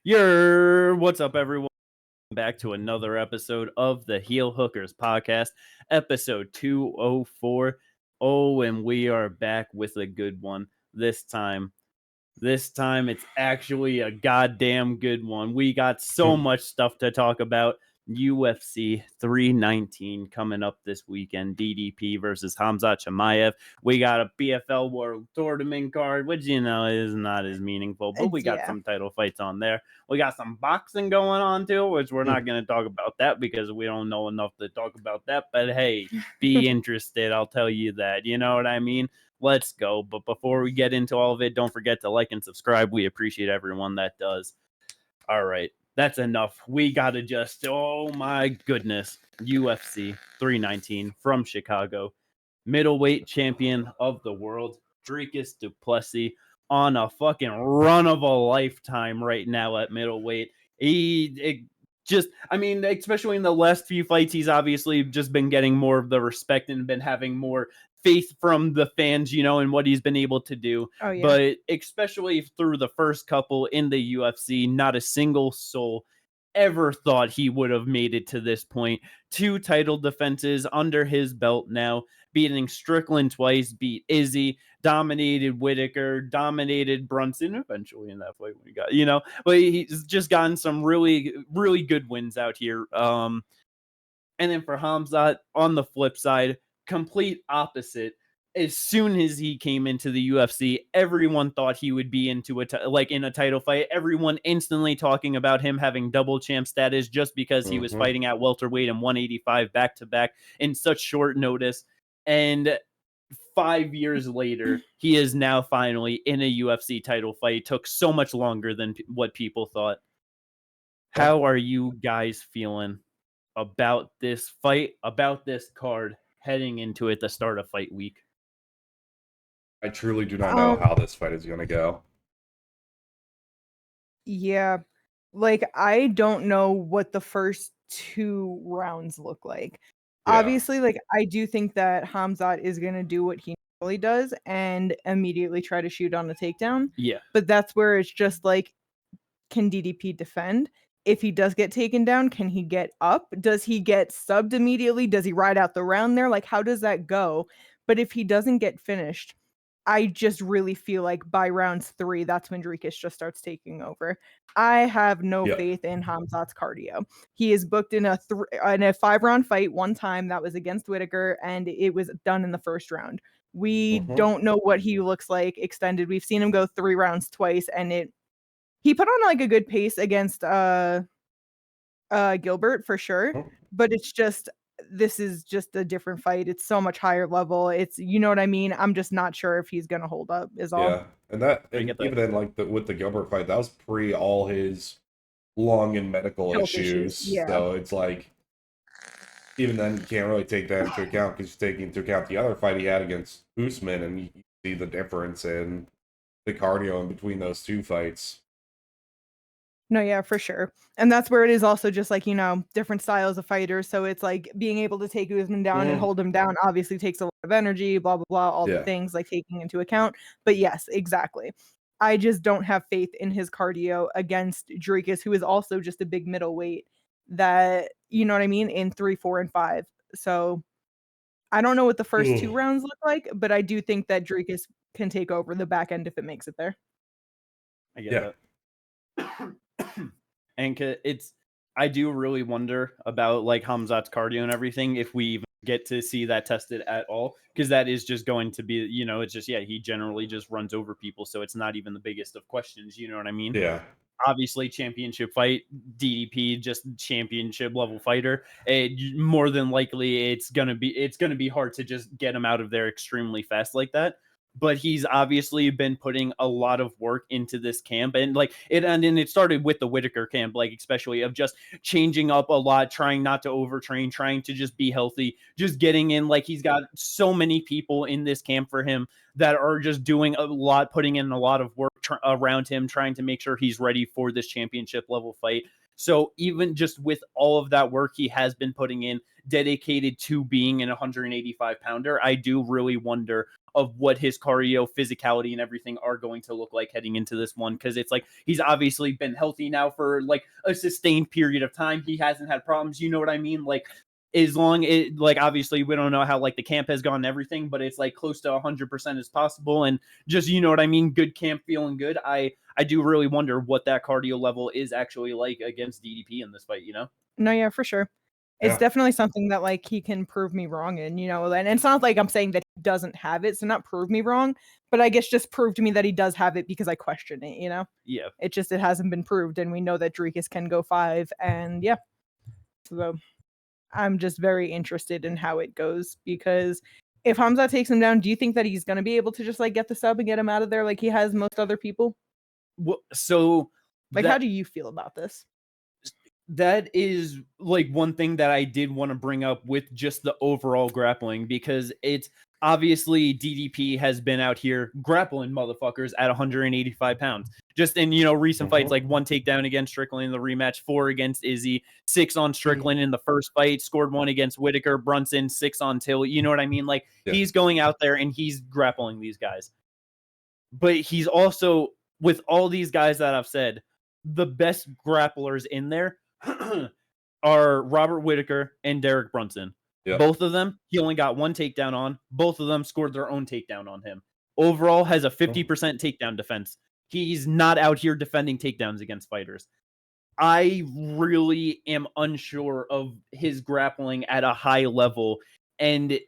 What's up, everyone? Back to another episode of the Heel Hookers podcast, episode 204. Oh, and we are back with a good one this time. This time, it's actually a goddamn good one. We got so much stuff to talk about. UFC 319 coming up this weekend. DDP versus Khamzat Chimaev. We got a PFL World Tournament card, which, is not as meaningful, but we got some title fights on there. We got some boxing going on, too, which we're not going to talk about that because we don't know enough to talk about that. But, hey, be interested. I'll tell you that. You know what I mean? Let's go. But before we get into all of it, don't forget to like and subscribe. We appreciate everyone that does. All right. That's enough. We got to oh my goodness. UFC 319 from Chicago. Middleweight champion of the world, Dricus du Plessis, on a fucking run of a lifetime right now at middleweight. Especially in the last few fights, he's obviously just been getting more of the respect and been having more faith from the fans, and what he's been able to do. Oh, yeah. But especially through the first couple in the UFC, not a single soul ever thought he would have made it to this point. 2 title defenses under his belt now, beating Strickland twice, beat Izzy, dominated Whitaker, dominated Brunson eventually in that fight we got, but he's just gotten some really, really good wins out here. And then for Khamzat, on the flip side, complete opposite. As soon as he came into the UFC, everyone thought he would be into in a title fight. Everyone instantly talking about him having double champ status just because he was fighting at welterweight and 185 back-to-back in such short notice. And 5 years later, he is now finally in a UFC title fight. It took so much longer than what people thought. How are you guys feeling about this fight, about this card, heading into it the start of fight week? I truly do not know how this fight is going to go. Yeah. I don't know what the first 2 rounds look like. Yeah. Obviously, I do think that Khamzat is going to do what he normally does and immediately try to shoot on the takedown. Yeah. But that's where it's just can DDP defend? If he does get taken down, can he get up? Does he get subbed immediately? Does he ride out the round there? How does that go? But if he doesn't get finished, I just really feel like by rounds 3, that's when Dricus just starts taking over. I have no faith in Khamzat's cardio. He is booked in a 5-round fight one time that was against Whitaker, and it was done in the first round. We don't know what he looks like extended. We've seen him go 3 rounds twice, and he put on a good pace against Gilbert for sure, but this is just a different fight. It's so much higher level. It's, you know what I mean? I'm just not sure if he's gonna hold up is all. Yeah, and even in with the Gilbert fight, that was pre all his lung and medical issues. Yeah. So it's even then you can't really take that into account because you're taking into account the other fight he had against Usman, and you see the difference in the cardio in between those 2 fights. No, yeah, for sure. And that's where it is also just different styles of fighters. So it's being able to take Usman down and hold him down obviously takes a lot of energy, blah, blah, blah, all the things taking into account. But yes, exactly. I just don't have faith in his cardio against Dricus, who is also just a big middleweight that, you know what I mean, in 3, 4, and 5. So I don't know what the first 2 rounds look like, but I do think that Dricus can take over the back end if it makes it there. I get that. And I do really wonder about Khamzat's cardio and everything, if we even get to see that tested at all, because that is just going to be, it's just, he generally just runs over people. So it's not even the biggest of questions. You know what I mean? Yeah. Obviously championship fight, DDP, just championship level fighter. More than likely it's going to be hard to just get him out of there extremely fast like that. But he's obviously been putting a lot of work into this camp, and it started with the Whitaker camp, especially of just changing up a lot, trying not to overtrain, trying to just be healthy, just getting in. He's got so many people in this camp for him that are just doing a lot, putting in a lot of work around him, trying to make sure he's ready for this championship level fight. So even just with all of that work he has been putting in, dedicated to being an 185 pounder, I do really wonder of what his cardio, physicality, and everything are going to look like heading into this one. Because it's like he's obviously been healthy now for like a sustained period of time. He hasn't had problems. You know what I mean? Like, as long as, like, obviously we don't know how like the camp has gone and everything, but it's like close to 100% as possible. And just, you know what I mean? Good camp, feeling good. I do really wonder what that cardio level is actually like against DDP in this fight, you know? No, yeah, for sure. It's definitely something that like he can prove me wrong in, you know, and it's not like I'm saying that he doesn't have it, so not prove me wrong, but I guess just prove to me that he does have it because I question it, you know? Yeah. It hasn't been proved, and we know that Dricus can go 5, and yeah. So I'm just very interested in how it goes, because if Khamzat takes him down, do you think that he's going to be able to just like get the sub and get him out of there like he has most other people? Well, so like, how do you feel about this? That is like one thing that I did want to bring up with just the overall grappling, because it's obviously DDP has been out here grappling motherfuckers at 185 pounds. Just in, you know, recent fights, like 1 takedown against Strickland in the rematch, 4 against Izzy, 6 on Strickland in the first fight, scored 1 against Whitaker, Brunson, 6 on Till. You know what I mean? Like, he's going out there and he's grappling these guys. But he's also, with all these guys that I've said, the best grapplers in there are Robert Whitaker and Derek Brunson. Yep. Both of them, he only got 1 takedown on. Both of them scored their own takedown on him. Overall, has a 50% takedown defense. He's not out here defending takedowns against fighters. I really am unsure of his grappling at a high level and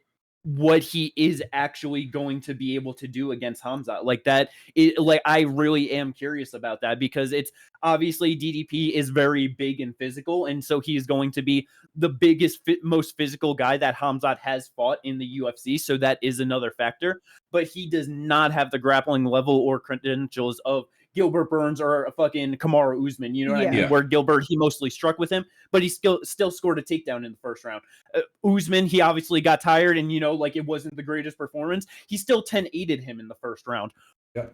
what he is actually going to be able to do against Khamzat. Like that, like I really am curious about that, because it's obviously DDP is very big and physical, and so he's going to be the biggest, most physical guy that Khamzat has fought in the UFC. So that is another factor, but he does not have the grappling level or credentials of Gilbert Burns or a fucking Kamaru Usman, you know what I mean? Where Gilbert, he mostly struck with him, but he still scored a takedown in the first round. Usman, he obviously got tired, and, you know, like it wasn't the greatest performance. He still 10-8'd him in the first round.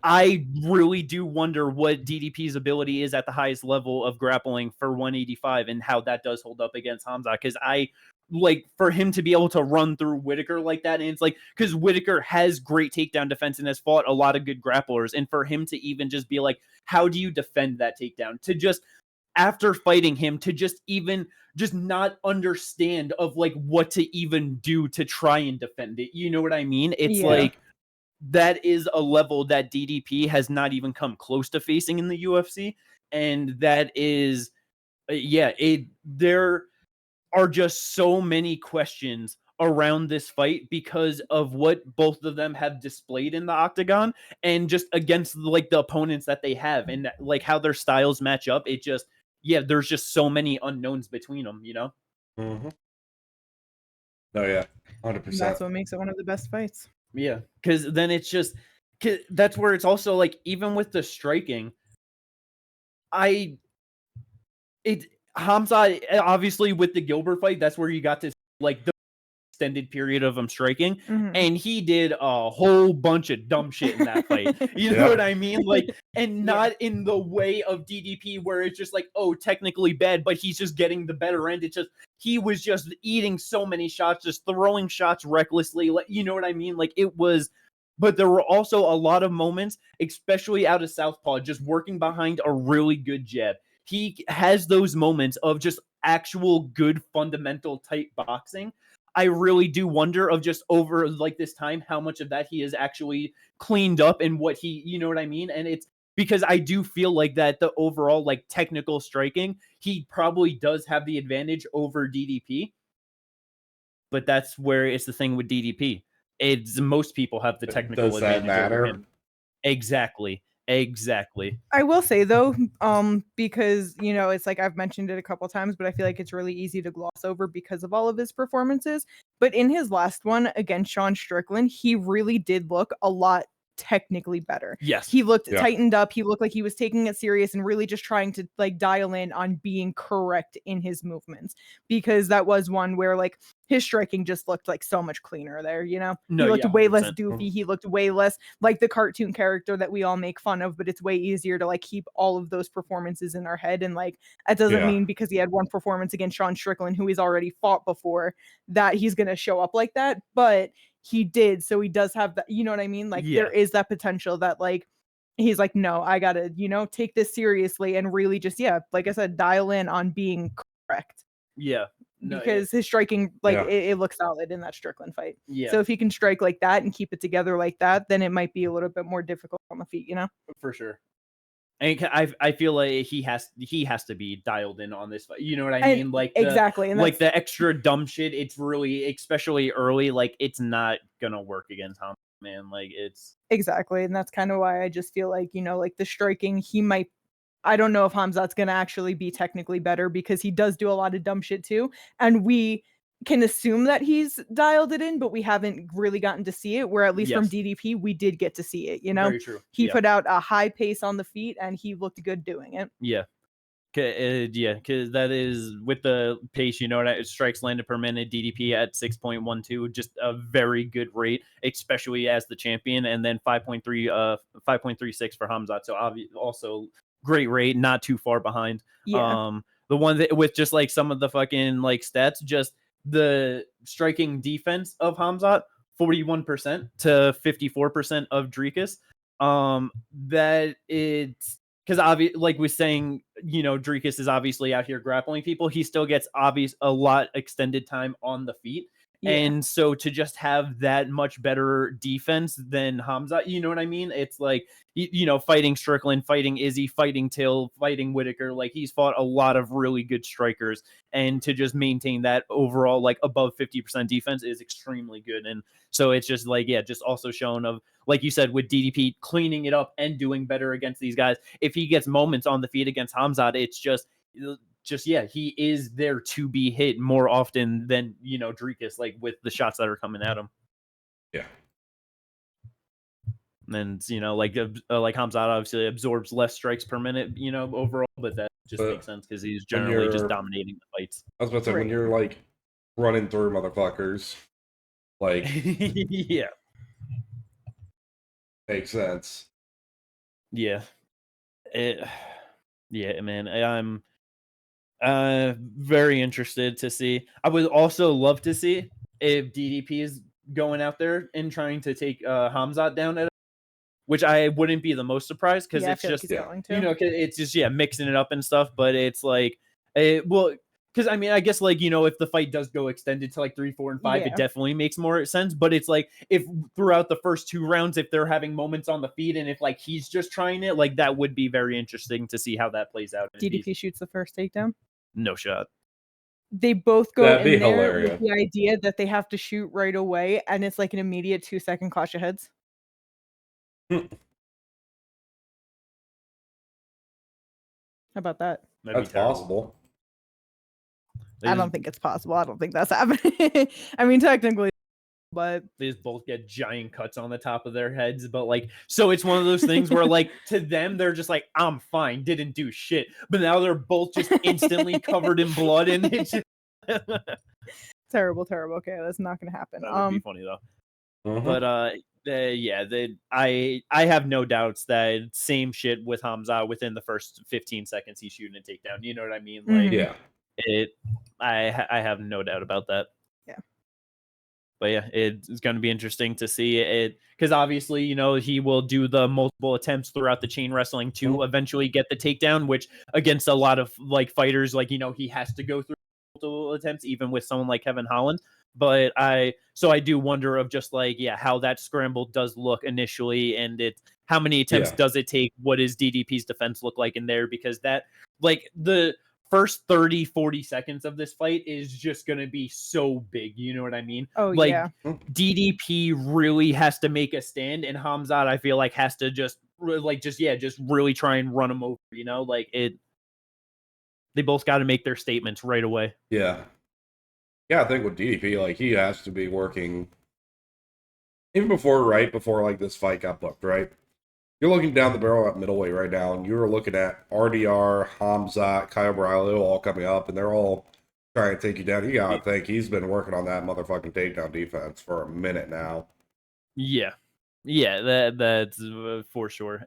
I really do wonder what DDP's ability is at the highest level of grappling for 185 and how that does hold up against Khamzat, because I like for him to be able to run through Whitaker like that. And it's like, because Whitaker has great takedown defense and has fought a lot of good grapplers. And for him to even just be like, how do you defend that takedown? To just, after fighting him, to just even just not understand of like what to even do to try and defend it. You know what I mean? It's like, that is a level that DDP has not even come close to facing in the UFC. And that is, there are just so many questions around this fight because of what both of them have displayed in the octagon and just against like the opponents that they have and like how their styles match up. It just, there's just so many unknowns between them, you know? Mm-hmm. Oh, yeah, 100%. That's what makes it one of the best fights. Yeah, because then it's just, that's where it's also like, even with the striking, Khamzat, obviously with the Gilbert fight, that's where you got this like the extended period of him striking, and he did a whole bunch of dumb shit in that fight. You know what I mean? Like, and not in the way of DDP where it's just like, oh, technically bad, but he's just getting the better end. It's just, he was just eating so many shots, just throwing shots recklessly. Like, you know what I mean? Like it was, but there were also a lot of moments, especially out of southpaw, just working behind a really good jab. He has those moments of just actual good fundamental type boxing. I really do wonder of just over like this time, how much of that he has actually cleaned up and what he, you know what I mean? And it's because I do feel like that the overall like technical striking, he probably does have the advantage over DDP. But that's where it's the thing with DDP. It's most people have the technical advantage. Does that matter? Over him. Exactly. I will say though, because you know, it's like I've mentioned it a couple times, but I feel like it's really easy to gloss over because of all of his performances. But in his last one against Sean Strickland, he really did look a lot technically better. Yes. He looked tightened up. He looked like he was taking it serious and really just trying to like dial in on being correct in his movements, because that was one where like his striking just looked like so much cleaner there, you know? No, he looked yeah, way less 100%. doofy. He looked way less like the cartoon character that we all make fun of, but it's way easier to like keep all of those performances in our head. And like, that doesn't mean because he had one performance against Sean Strickland, who he's already fought before, that he's going to show up like that. But he did. So he does have that, you know what I mean? Like there is that potential that like, he's like, no, I gotta, you know, take this seriously and really just, like I said, dial in on being correct. Yeah. No, because his striking, like it looks solid in that Strickland fight. Yeah. So if he can strike like that and keep it together like that, then it might be a little bit more difficult on the feet, you know? For sure. And I feel like he has to be dialed in on this fight. You know what I mean? Like exactly, and like the extra dumb shit. It's really, especially early, like it's not gonna work against him, man. Like it's exactly, and that's kind of why I just feel like, you know, like the striking, he might. I don't know if Khamzat's gonna actually be technically better, because he does do a lot of dumb shit too, and we can assume that he's dialed it in, but we haven't really gotten to see it, where at least from DDP we did get to see it, you know? Very true. He put out a high pace on the feet and he looked good doing it. Because that is with the pace, you know, strikes landed per minute, DDP at 6.12, just a very good rate, especially as the champion, and then 5.36 for Khamzat. So also great rate, not too far behind. The one that with just like some of the fucking like stats, just the striking defense of Khamzat, 41% to 54% of Dricus. That it's because like we're saying, you know, Dricus is obviously out here grappling people. He still gets a lot extended time on the feet. And so to just have that much better defense than Khamzat, you know what I mean? It's like, you know, fighting Strickland, fighting Izzy, fighting Till, fighting Whitaker. Like he's fought a lot of really good strikers. And to just maintain that overall, like above 50% defense is extremely good. And so it's just like, just also shown of, like you said, with DDP cleaning it up and doing better against these guys. If he gets moments on the feet against Khamzat, it's just he is there to be hit more often than, you know, Dricus, like with the shots that are coming at him. Yeah. And, you know, like Khamzat obviously absorbs less strikes per minute, you know, overall, but that just makes sense because he's generally just dominating the fights. I was about to say, when you're like running through motherfuckers, like makes sense. Yeah, man. I'm very interested to see. I would also love to see if DDP is going out there and trying to take Khamzat down, which I wouldn't be the most surprised, because it's just, you know, it's just mixing it up and stuff. But it's like, because I mean, I guess, like, you know, if the fight does go extended to like 3, 4, and 5, it definitely makes more sense. But it's like, if throughout the first 2 rounds, if they're having moments on the feet and if like he's just trying it, like that would be very interesting to see how that plays out. DDP shoots the first takedown. No shot. They both go That'd be in there hilarious. with the idea that they have to shoot right away, and it's like an immediate 2-second clash of heads. How about that? That's possible. I don't think it's possible. I don't think that's happening. I mean, technically, but they just both get giant cuts on the top of their heads. But like, so it's one of those things where like to them, they're just like, I'm fine, didn't do shit. But now they're both just instantly covered in blood, and it's just terrible. Okay, that's not gonna happen. That would be funny though. But I have no doubts that same shit with Khamzat within the first 15 seconds he's shooting a takedown. You know what I mean? Like, I have no doubt about that. Yeah. But yeah, it's going to be interesting to see it, because obviously, you know, he will do the multiple attempts throughout the chain wrestling to eventually get the takedown, which against a lot of like fighters, like, you know, he has to go through multiple attempts, even with someone like Kevin Holland. But I do wonder of just like, how that scramble does look initially, and how many attempts does it take? What does DDP's defense look like in there? Because that, like, the first 30-40 seconds of this fight is just going to be so big. You know what I mean? Oh, like, yeah. DDP really has to make a stand, and Khamzat, I feel like, has to just really try and run him over, you know? Like, they both got to make their statements right away. Yeah. Yeah, I think with DDP, like, he has to be working even right before like this fight got booked, right? You're looking down the barrel at middleweight right now, and you're looking at RDR, Khamzat, Kyle Briley all coming up, and they're all trying to take you down. You gotta think he's been working on that motherfucking takedown defense for a minute now. Yeah, that's for sure.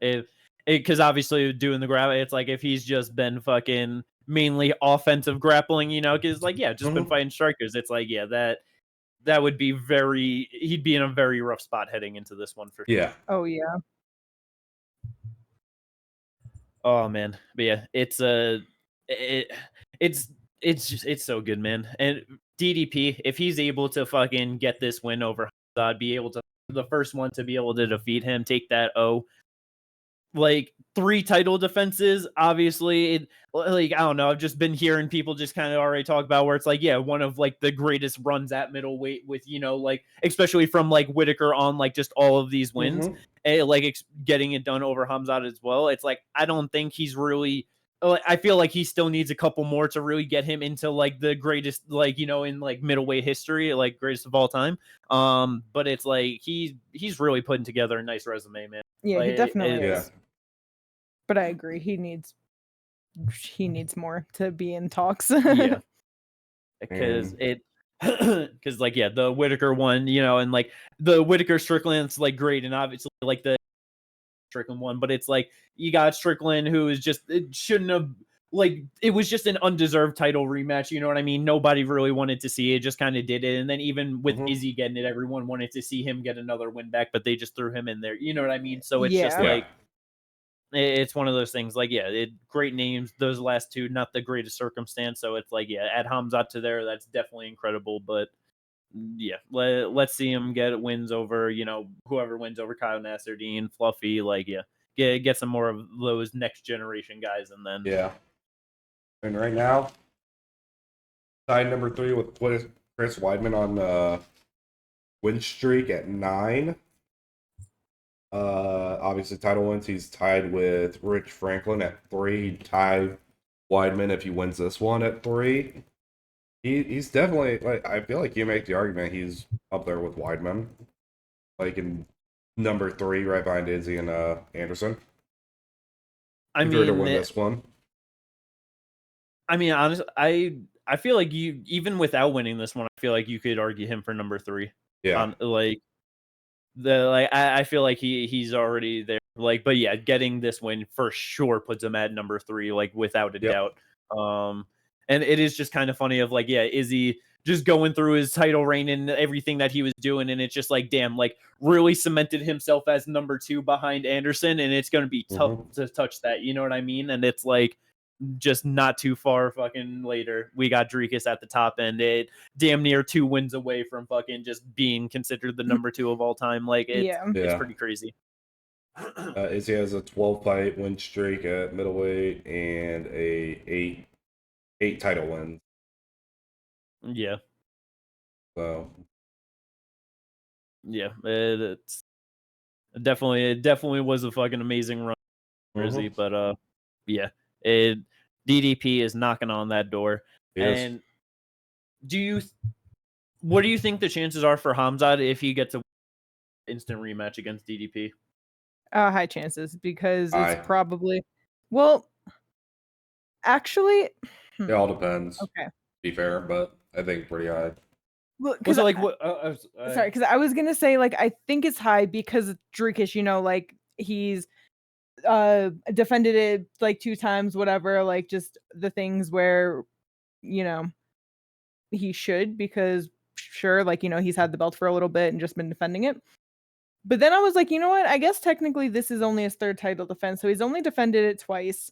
Because obviously doing the grab, it's like if he's just been fucking mainly offensive grappling, because like just been fighting strikers. It's like that would be he'd be in a very rough spot heading into this one for sure. Yeah. Oh yeah. Oh man, but yeah, it's so good, man. And DDP, if he's able to fucking get this win over I'd be able to the first one to be able to defeat him, take that like 3 title defenses. Obviously, like I don't know, I've just been hearing people just kind of already talk about where it's like, one of like the greatest runs at middleweight with like especially from like Whitaker on like just all of these wins, and like getting it done over Khamzat as well. It's like I don't think he's really. I feel like he still needs a couple more to really get him into like the greatest, like in like middleweight history, like greatest of all time. But it's like he's really putting together a nice resume, man. Yeah, like, he definitely is. is. But I agree, he needs more to be in talks. Yeah, because because like the Whitaker one, and like the Whitaker Strickland's like great, and obviously like the Strickland one, but it's like you got Strickland who is just it shouldn't have. Like it was just an undeserved title rematch, you know what I mean? Nobody really wanted to see it, just kind of did it. And then even with Izzy getting it, everyone wanted to see him get another win back, but they just threw him in there. You know what I mean? So it's just like it's one of those things. Like great names. Those last 2, not the greatest circumstance. So it's like add Khamzat to there. That's definitely incredible. But let's see him get wins over whoever wins over Kyle Nasruddin, Fluffy. Like get some more of those next generation guys, and then And right now, tied number 3 with Chris Weidman on win streak at 9. Obviously, title wins. He's tied with Rich Franklin at 3. He'd tie Weidman if he wins this one at 3. He's definitely like I feel like you make the argument he's up there with Weidman, like in number 3, right behind Izzy and Anderson. I mean, to win this one. I mean, honestly, I feel like you even without winning this one, I feel like you could argue him for number 3. Yeah. I feel like he's already there. Like, but getting this win for sure puts him at number 3, like without a doubt. And it is just kind of funny of like, Izzy just going through his title reign and everything that he was doing, and it's just like, damn, like really cemented himself as number 2 behind Anderson, and it's going to be tough to touch that. You know what I mean? And it's like. Just not too far fucking later, we got Dricus at the top end. It damn near 2 wins away from fucking just being considered the number 2 of all time. Like it's pretty crazy. Izzy has a 12-fight win streak at middleweight and a 8 title wins. Yeah. So. Yeah, it's definitely was a fucking amazing run, Izzy. But DDP is knocking on that door. Yes. And what do you think the chances are for Khamzat if he gets a instant rematch against DDP? High chances, because it's probably actually it all depends. Okay. To be fair, but I think pretty high. Look, what? Sorry, because I was gonna say like I think it's high because Dricus, like he's defended it like 2 times, whatever, like just the things where he should, because sure, like he's had the belt for a little bit and just been defending it. But then I was like, you know what, I guess technically this is only his 3rd title defense, so he's only defended it twice.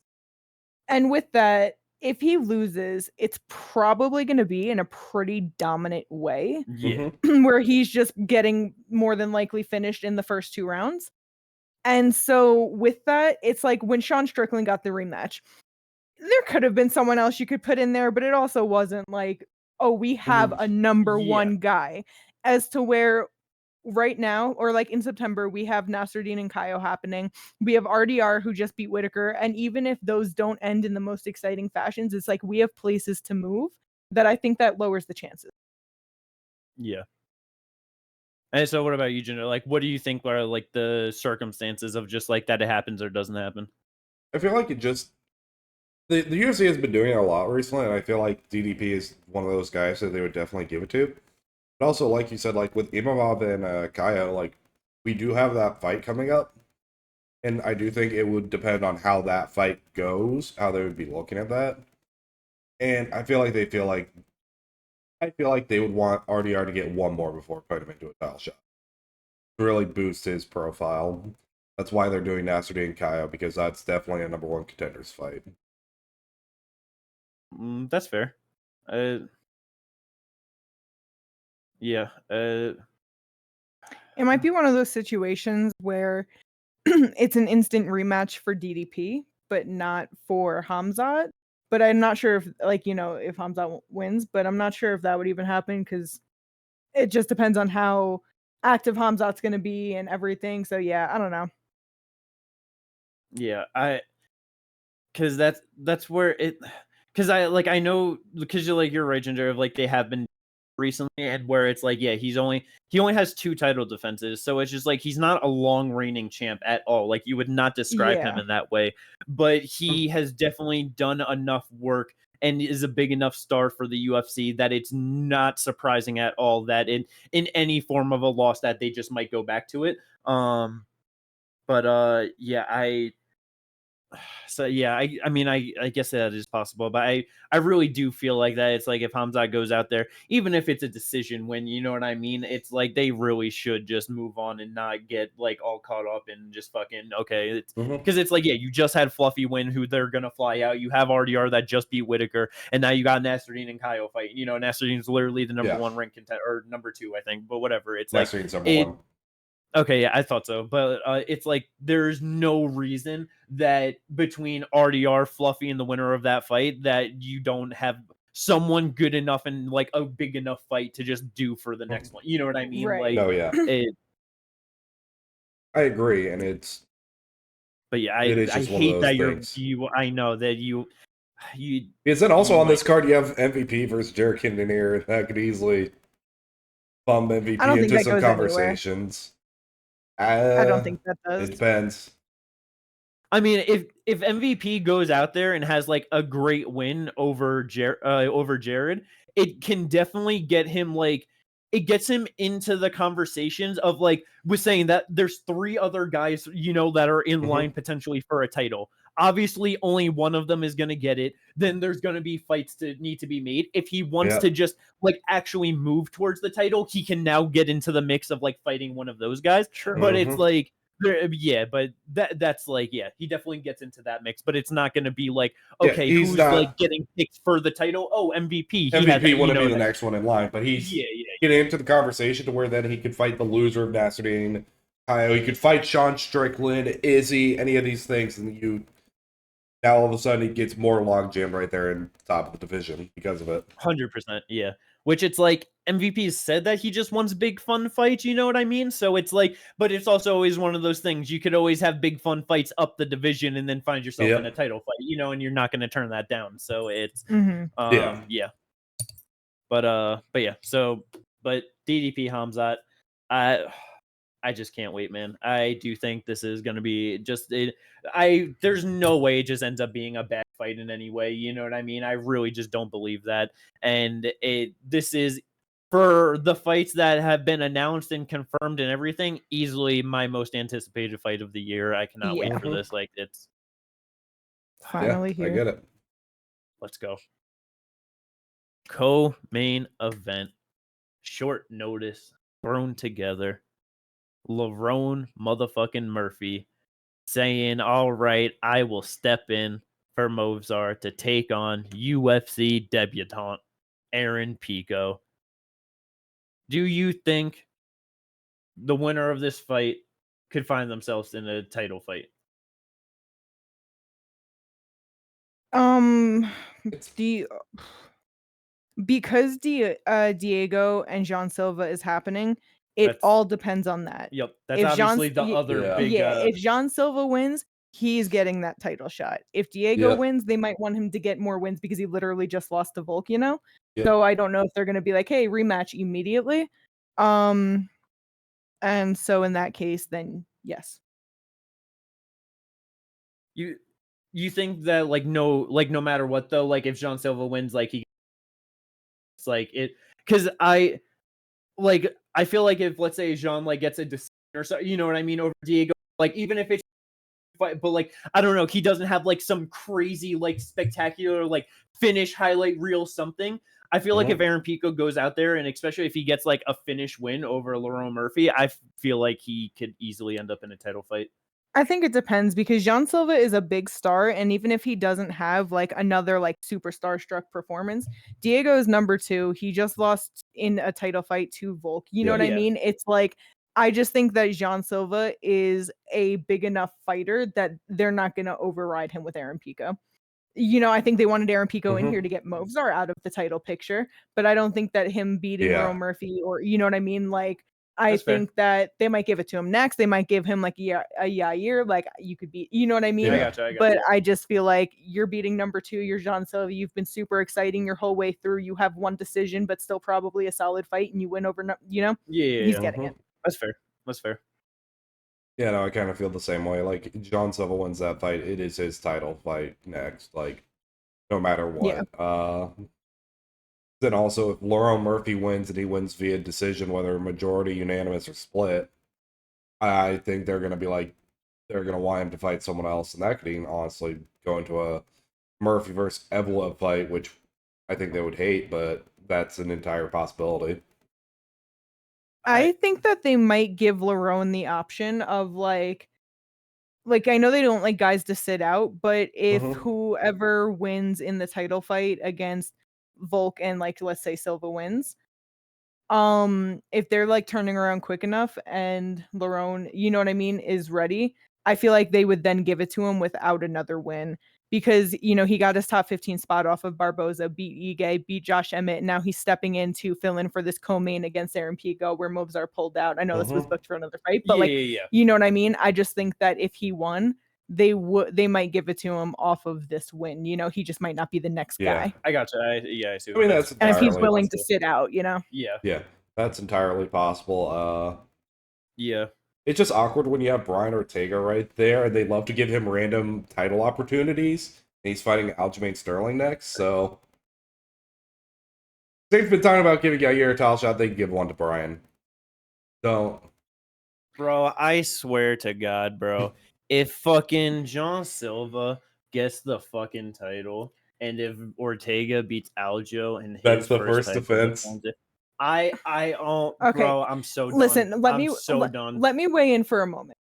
And with that, if he loses, it's probably going to be in a pretty dominant way. Where he's just getting more than likely finished in the first 2 rounds. And so with that, it's like when Sean Strickland got the rematch, there could have been someone else you could put in there, but it also wasn't like, oh, we have a number 1 guy. As to where right now, or like in September, we have Nasruddin and Kyle happening. We have RDR who just beat Whitaker. And even if those don't end in the most exciting fashions, it's like we have places to move that I think that lowers the chances. Yeah. And so what about you, Jinder? Like, what do you think are like the circumstances of just like that it happens or doesn't happen? I feel like it just the UFC has been doing it a lot recently, and I feel like DDP is one of those guys that they would definitely give it to. But also, like you said, like with Imavov and Kaya, like we do have that fight coming up, and I do think it would depend on how that fight goes, how they would be looking at that. And I feel like they would want RDR to get one more before putting him into a title shot to really boost his profile. That's why they're doing Nasruddin and Kaya, because that's definitely a number one contenders fight. That's fair. Yeah. It might be one of those situations where it's an instant rematch for DDP, but not for Khamzat. But I'm not sure if, like, if Khamzat wins, but I'm not sure if that would even happen because it just depends on how active Khamzat's going to be and everything. So, yeah, I don't know. Yeah, because that's where it, because I know, because you're right, Ginger, of like they have been recently, and where it's like, yeah, he only has 2 title defenses, so it's just like he's not a long reigning champ at all. Like you would not describe him in that way, but he has definitely done enough work and is a big enough star for the UFC that it's not surprising at all that in any form of a loss that they just might go back to it. But yeah, so yeah, I mean, I guess that is possible, but I really do feel like that it's like if Khamzat goes out there, even if it's a decision win, you know what I mean? It's like they really should just move on and not get like all caught up in just fucking okay. It's because it's like, yeah, you just had Fluffy win, who they're gonna fly out. You have RDR that just beat Whitaker, and now you got Nasruddin and Kyle fight. You know, Nasruddin's literally the number 1 ranked contender, or number 2, I think, but whatever. It's Nasruddin's like number 1. Okay, yeah, I thought so. But it's like there's no reason that between RDR, Fluffy, and the winner of that fight that you don't have someone good enough and like a big enough fight to just do for the next one. You know what I mean? Right. Like, no, yeah. I agree, and it's. But yeah, I hate that I know that you. Because then also on this card you have MVP versus Jared Cannonier. That could easily bump MVP into some conversations. I don't think that does. It depends. I mean, if MVP goes out there and has like a great win over Jared, it can definitely get him like it gets him into the conversations of like with saying that there's 3 other guys, that are in line potentially for a title. Obviously, only one of them is going to get it. Then there's going to be fights to need to be made. If he wants to just like actually move towards the title, he can now get into the mix of like fighting one of those guys. Sure. But it's like, yeah, but that's like, yeah, he definitely gets into that mix, but it's not going to be like, okay, who's like getting picked for the title? Oh, MVP. MVP wouldn't be the next one in line, but he's getting into the conversation to where then he could fight the loser of Nasruddin. He could fight Sean Strickland, Izzy, any of these things, and now all of a sudden he gets more log jammed right there in the top of the division because of it. 100%, yeah. Which it's like MVP said that he just wants big fun fights, you know what I mean? So it's like, but it's also always one of those things. You could always have big fun fights up the division and then find yourself in a title fight, and you're not going to turn that down. So it's yeah. But yeah. So but DDP Khamzat, I just can't wait, man. I do think this is going to be just there's no way it just ends up being a bad fight in any way. You know what I mean? I really just don't believe that. And this is, for the fights that have been announced and confirmed and everything, easily my most anticipated fight of the year. I cannot wait for this. Like, it's finally here. I get it. Let's go. Co-main event. Short notice. Thrown together. Lerone motherfucking Murphy saying, all right, I will step in for Movzar to take on UFC debutant Aaron Pico. Do you think the winner of this fight could find themselves in a title fight? Because Deigo and Jean Silva is happening, all depends on that. Yep, that's obviously the other big. If Jean Silva wins, he's getting that title shot. If Deigo wins, they might want him to get more wins because he literally just lost to Volk, So I don't know if they're going to be like, hey, rematch immediately. And so in that case, then yes. You think that no matter what though, like if Jean Silva wins, like it's like it, because I feel like if let's say Jean like gets a decision or so, you know what I mean, over Deigo, like even if it's fight, but like I don't know, he doesn't have like some crazy like spectacular like finish highlight reel something. I feel like if Aaron Pico goes out there, and especially if he gets like a finish win over Lerone Murphy, I feel like he could easily end up in a title fight. I think it depends because Jean Silva is a big star, and even if he doesn't have like another like super starstruck performance, Deigo is number 2. He just lost in a title fight to Volk. You know what I mean? It's like I just think that Jean Silva is a big enough fighter that they're not going to override him with Aaron Pico. You know, I think they wanted Aaron Pico in here to get Movsar out of the title picture, but I don't think that him beating Lerone Murphy, or you know what I mean, like I think that they might give it to him next. They might give him like a Yair, like you could be, you know what I mean? I gotcha. But I just feel like you're beating number 2, you're Jean Silva. You've been super exciting your whole way through. You have one decision, but still probably a solid fight, and you win over, you know? He's getting it. That's fair. That's fair. Yeah, no, I kind of feel the same way. Like Jean Silva wins that fight, it is his title fight next. Like no matter what. Then also, if Lerone Murphy wins and he wins via decision, whether majority, unanimous, or split, I think they're going to be like, they're going to want him to fight someone else. And that could even honestly go into a Murphy versus Evloev fight, which I think they would hate, but that's an entire possibility. I think that they might give Lerone the option of like I know they don't like guys to sit out, but if whoever wins in the title fight against Volk and like let's say Silva wins, if they're like turning around quick enough and Lerone, you know what I mean, is ready, I feel like they would then give it to him without another win. Because, you know, he got his top 15 spot off of Barbosa, beat Ige, beat Josh Emmett. And now he's stepping in to fill in for this co-main against Aaron Pico where Movsar pulled out. I know this was booked for another fight, but you know what I mean? I just think that if he won, they might give it to him off of this win. You know, he just might not be the next guy. I gotcha. I see. I mean, that's and if he's willing to sit out, you know? Yeah, that's entirely possible. Yeah. It's just awkward when you have Brian Ortega right there, and they love to give him random title opportunities, and he's fighting Aljamain Sterling next, so... They've been talking about giving Yair a title shot, they can give one to Brian. Don't. Bro, I swear to God, bro, if fucking Jean Silva gets the fucking title, and if Ortega beats Aljo and his that's the first defense. Bro, I'm so done. Listen, let me weigh in for a moment.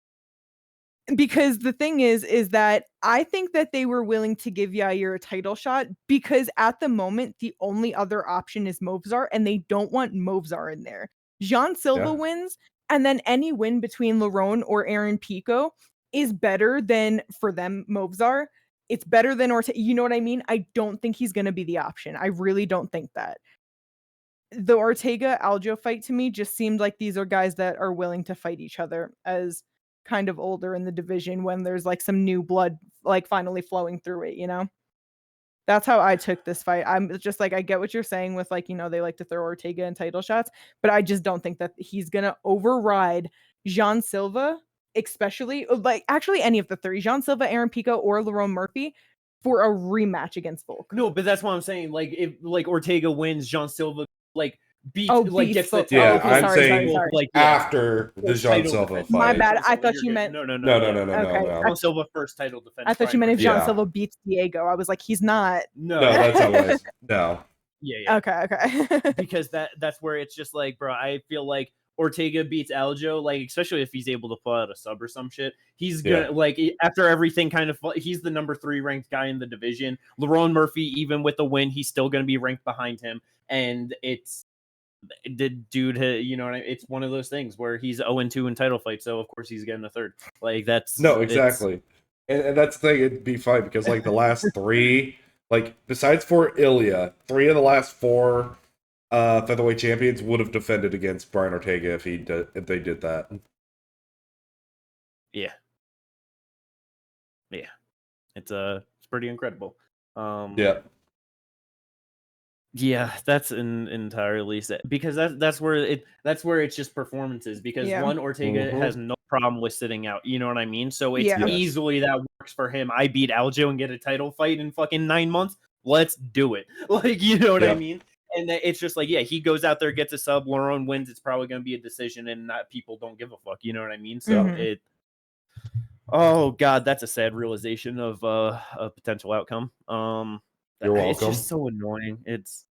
Because the thing is that I think that they were willing to give Yair a title shot because at the moment, the only other option is Movsar, and they don't want Movsar in there. Jean Silva wins, and then any win between Lerone or Aaron Pico is better than, for them, Movsar. It's better than Ortega. You know what I mean? I don't think he's going to be the option. I really don't think that. The Ortega-Aljo fight to me just seemed like these are guys that are willing to fight each other as kind of older in the division when there's like some new blood like finally flowing through it, you know? That's how I took this fight. I'm just like, I get what you're saying with like, you know, they like to throw Ortega in title shots, but I just don't think that he's going to override Jean Silva, especially like actually any of the 3, Jean Silva, Aaron Pico, or Lerone Murphy for a rematch against Volk. No, but that's what I'm saying. Like if like Ortega wins, Jean Silva like beats gets the title. I'm saying like after the Jean Silva fight. My bad. I thought you meant no. Jean Silva first title defense. I thought you meant if Jean Silva beats Deigo. I was like, he's not. No, that's how it was. No. Yeah. Okay. Because that's where it's just like, bro, I feel like Ortega beats Aljo, like especially if he's able to pull out a sub or some shit. He's gonna like after everything kind of he's the number 3 ranked guy in the division. Lerone Murphy, even with the win, he's still gonna be ranked behind him, and it's the dude, you know, it's one of those things where he's 0-2 in title fights, so of course he's getting a third. Like that's exactly, and that's the thing. It'd be fine because like the last 3, like besides for Ilya, 3 of the last 4 featherweight champions would have defended against Brian Ortega if they did that. Yeah, it's pretty incredible. Yeah, that's entirely set because that's where it's just performances because Yeah. one Ortega Mhm. has no problem with sitting out, you know what I mean? So it's Yeah. Yes. easily that works for him. I beat Aljo and get a title fight in fucking 9 months. Let's do it. Like, you know what I Yeah. mean? And then it's just like, yeah, he goes out there, gets a sub, Lerone wins, it's probably going to be a decision and not people don't give a fuck, you know what I mean? So Mhm. oh god, that's a sad realization of a potential outcome. You're It's welcome. just so annoying. It's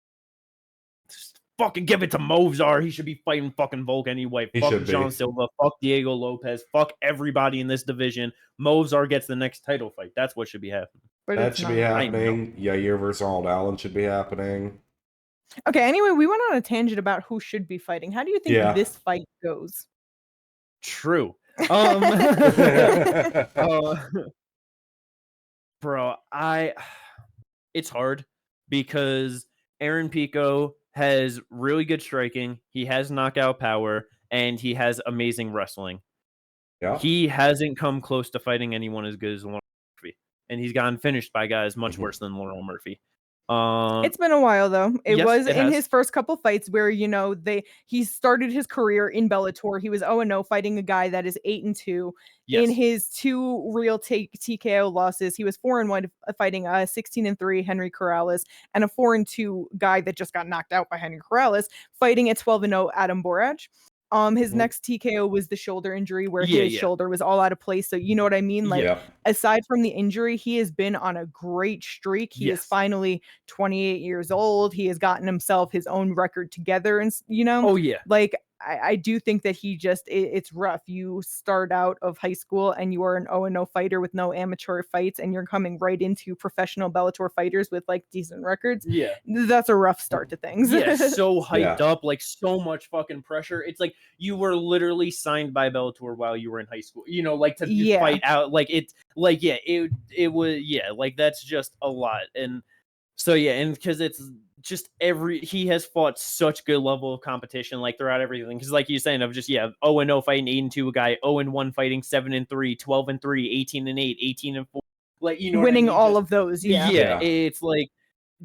just fucking give it to Movzar. He should be fighting fucking Volk anyway. He Fuck should be. John Silva. Fuck Diego Lopez. Fuck everybody in this division. Movzar gets the next title fight. That's what should be happening. But That it's should not. be I know. happening. Yair versus Arnold Allen should be happening. Okay, anyway, we went on a tangent about who should be fighting. How do you think Yeah. this fight goes? True. Bro, it's hard because Aaron Pico has really good striking. He has knockout power and he has amazing wrestling. Yeah. He hasn't come close to fighting anyone as good as Lerone Murphy, and he's gotten finished by guys much Mhm. worse than Lerone Murphy. It's been a while though. It yes, was it in has. his first couple fights where he started his career in Bellator. He was 0-0 fighting a guy that is 8-2. Yes. In his 2 real TKO losses, he was 4-1 fighting a 16-3 Henry Corrales and a 4-2 guy that just got knocked out by Henry Corrales fighting at 12-0 Adam Borach. His Mhm. next TKO was the shoulder injury where Yeah, his yeah. shoulder was all out of place. So you know what I mean? Like Yeah. aside from the injury, he has been on a great streak. He is Yes. finally 28 years old. He has gotten himself his own record together. And, Oh yeah. like I do think that it's rough. You start out of high school and you are an 0-0 fighter with no amateur fights and you're coming right into professional Bellator fighters with like decent records. Yeah. That's a rough start to things. Yeah, so hyped Yeah. up, like so much fucking pressure. It's like you were literally signed by Bellator while you were in high school. You know, like to Yeah. fight out. Like it's like it was like that's just a lot. And so yeah, and because it's just he has fought such good level of competition like throughout everything. Because like you're saying, of just 0-0 fighting 8-2 a guy, 0-1 fighting 7-3, 12-3, 18-8, 18-4. Like you know, winning what I mean? all Just, of those. Yeah. It's like.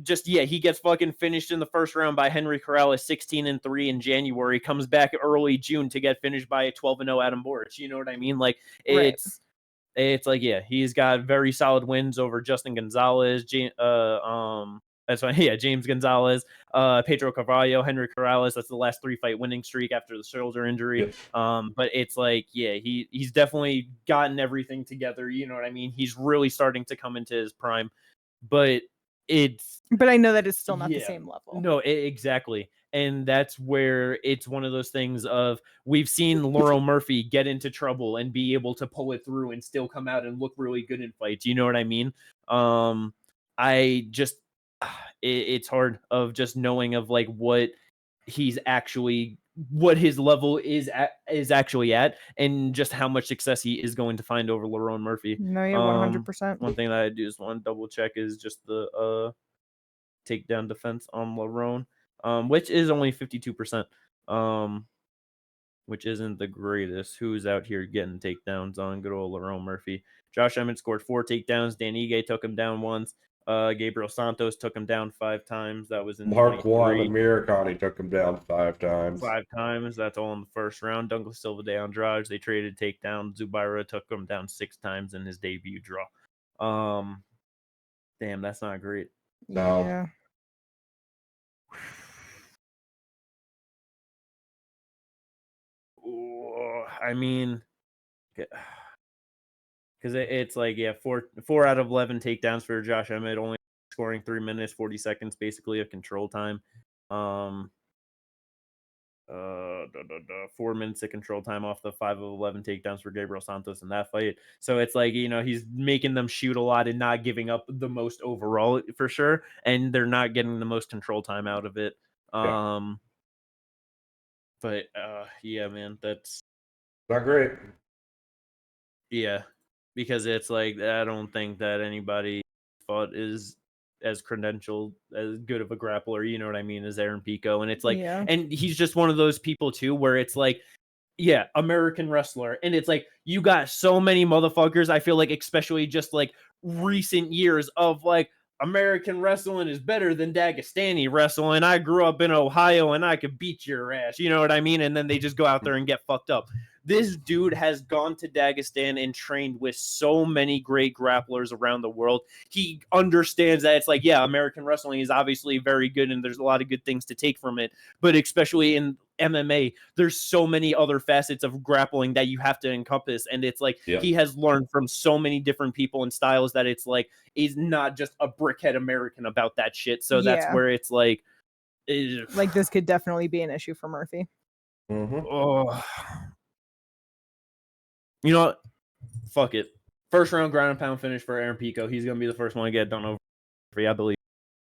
Just he gets fucking finished in the first round by Henry Corrales 16-3 in January, comes back early June to get finished by a 12-0 Adam Borach. You know what I mean? Like it's like he's got very solid wins over Justin Gonzalez, James Gonzalez, Pedro Carvalho, Henry Corrales. That's the last 3 fight winning streak after the shoulder injury. Yep. But it's like he's definitely gotten everything together. You know what I mean? He's really starting to come into his prime, but I know that it's still not the same level. No, exactly. And that's where it's one of those things of we've seen Lerone Murphy get into trouble and be able to pull it through and still come out and look really good in fights. You know what I mean? I just it's hard of just knowing of like what his level is actually at and just how much success he is going to find over Lerone Murphy. No, yeah, 100%. One thing that I do is want to double check is just the takedown defense on Lerone, which is only 52%, which isn't the greatest. Who's out here getting takedowns on good old Lerone Murphy? Josh Emmett scored 4 takedowns. Dan Ige took him down once. Gabriel Santos took him down 5 times. That was in Mark 1 23. and Mirakani took him down 5 times. 5 times. That's all in the first round. Douglas Silva de Andrade, they traded takedown. Zubaira took him down 6 times in his debut draw. Damn, that's not great. No. Yeah. I mean, because it's like 4 out of 11 takedowns for Josh Emmett, only scoring 3 minutes 40 seconds basically of control time. 4 minutes of control time off the 5 of 11 takedowns for Gabriel Santos in that fight. So it's like he's making them shoot a lot and not giving up the most overall for sure, and they're not getting the most control time out of it. Yeah. But yeah, man, that's not great. Yeah, because it's like I don't think that anybody thought is as credentialed, as good of a grappler, you know what I mean, as Aaron Pico. And it's like, and he's just one of those people too, where it's like, American wrestler. And it's like, you got so many motherfuckers, I feel like, especially just like recent years of like, American wrestling is better than Dagestani wrestling. I grew up in Ohio and I could beat your ass. You know what I mean? And then they just go out there and get fucked up. This dude has gone to Dagestan and trained with so many great grapplers around the world. He understands that it's like, yeah, American wrestling is obviously very good and there's a lot of good things to take from it. But especially in MMA, there's so many other facets of grappling that you have to encompass. And it's like he has learned from so many different people and styles that it's like he's not just a brickhead American about that shit. So that's where it's like this could definitely be an issue for Murphy. Oh. You know what? Fuck it. First round ground and pound finish for Aaron Pico. He's going to be the first one to get done over for you, I believe.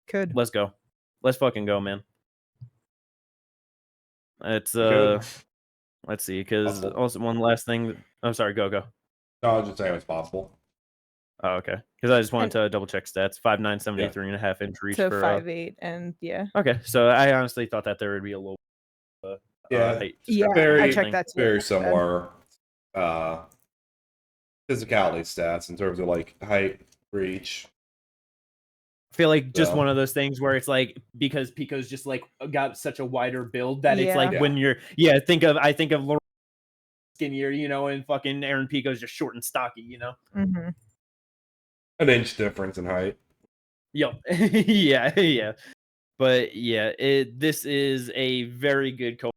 Could. Let's go. Let's fucking go, man. It's, let's see, because also one last thing. I'm sorry, go. No, I was just saying it's possible. Oh, okay. Because I just wanted to double check stats. 5'9", 73.5 inch reach to for 5'8", and Okay, so I honestly thought that there would be a little height. I checked that too. Very similar physicality stats in terms of like height, reach. I feel like just one of those things where it's like because Pico's just like got such a wider build that it's like when you're I think of Lerone skinnier, you know, and fucking Aaron Pico's just short and stocky, you know. Mm-hmm. An inch difference in height. Yep. yeah. But yeah, this is a very good coach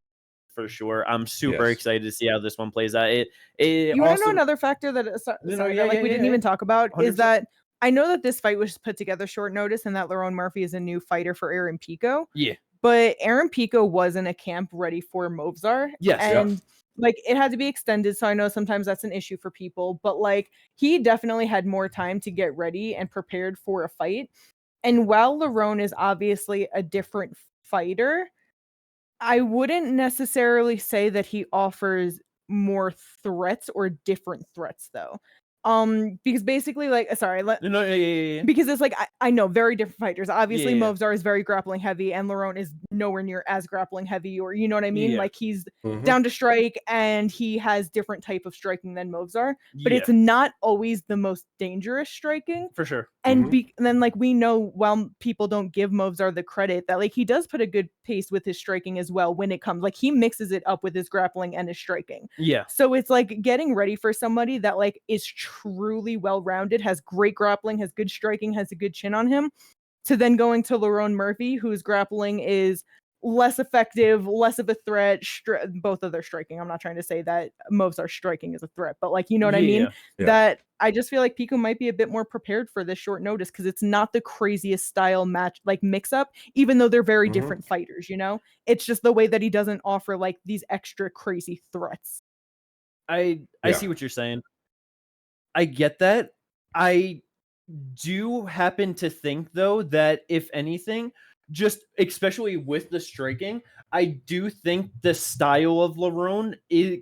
for sure. I'm super excited to see how this one plays out. You want to know another factor that we didn't even talk about 100%. Is that I know that this fight was put together short notice and that Lerone Murphy is a new fighter for Aaron Pico. Yeah. But Aaron Pico was in a camp ready for Movsar. Yes. And like it had to be extended. So I know sometimes that's an issue for people, but like he definitely had more time to get ready and prepared for a fight. And while Lerone is obviously a different fighter, I wouldn't necessarily say that he offers more threats or different threats though. Because basically because it's like I know very different fighters. Obviously Movsar is very grappling heavy and Lerone is nowhere near as grappling heavy, or you know what I mean? Like he's down to strike and he has different type of striking than Movsar, but it's not always the most dangerous striking. For sure. And then like we know, while people don't give Movsar the credit, that like he does put a good pace with his striking as well when it comes, like he mixes it up with his grappling and his striking. Yeah. So it's like getting ready for somebody that like is truly well-rounded, has great grappling, has good striking, has a good chin on him, to then going to Lerone Murphy, whose grappling is less effective, less of a threat, both of their striking. I'm not trying to say that Movsar striking is a threat, but like, you know what I mean? Yeah. That I just feel like Pico might be a bit more prepared for this short notice because it's not the craziest style match, like mix up, even though they're very different fighters, you know? It's just the way that he doesn't offer like these extra crazy threats. I see what you're saying. I get that. I do happen to think though that if anything, just especially with the striking, I do think the style of Lerone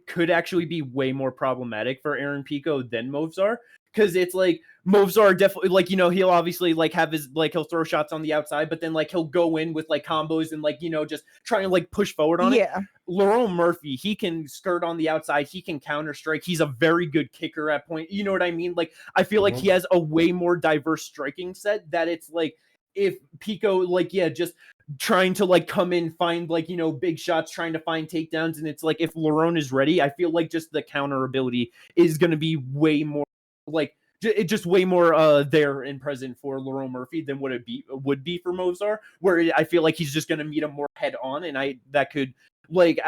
could actually be way more problematic for Aaron Pico than Movsar. Because it's like Movsar definitely, like, you know, he'll obviously like have his, like, he'll throw shots on the outside, but then like he'll go in with like combos and like, you know, just try and like push forward on it. Lerone Murphy, he can skirt on the outside, he can counter strike, he's a very good kicker at point. You know what I mean? Like, I feel like he has a way more diverse striking set that it's like, if Pico, like, just trying to like come in, find like, you know, big shots, trying to find takedowns, and it's like if Lerone is ready, I feel like just the counter ability is going to be way more like just way more there and present for Lerone Murphy than what would be for Movsar, where I feel like he's just going to meet him more head on, and that could like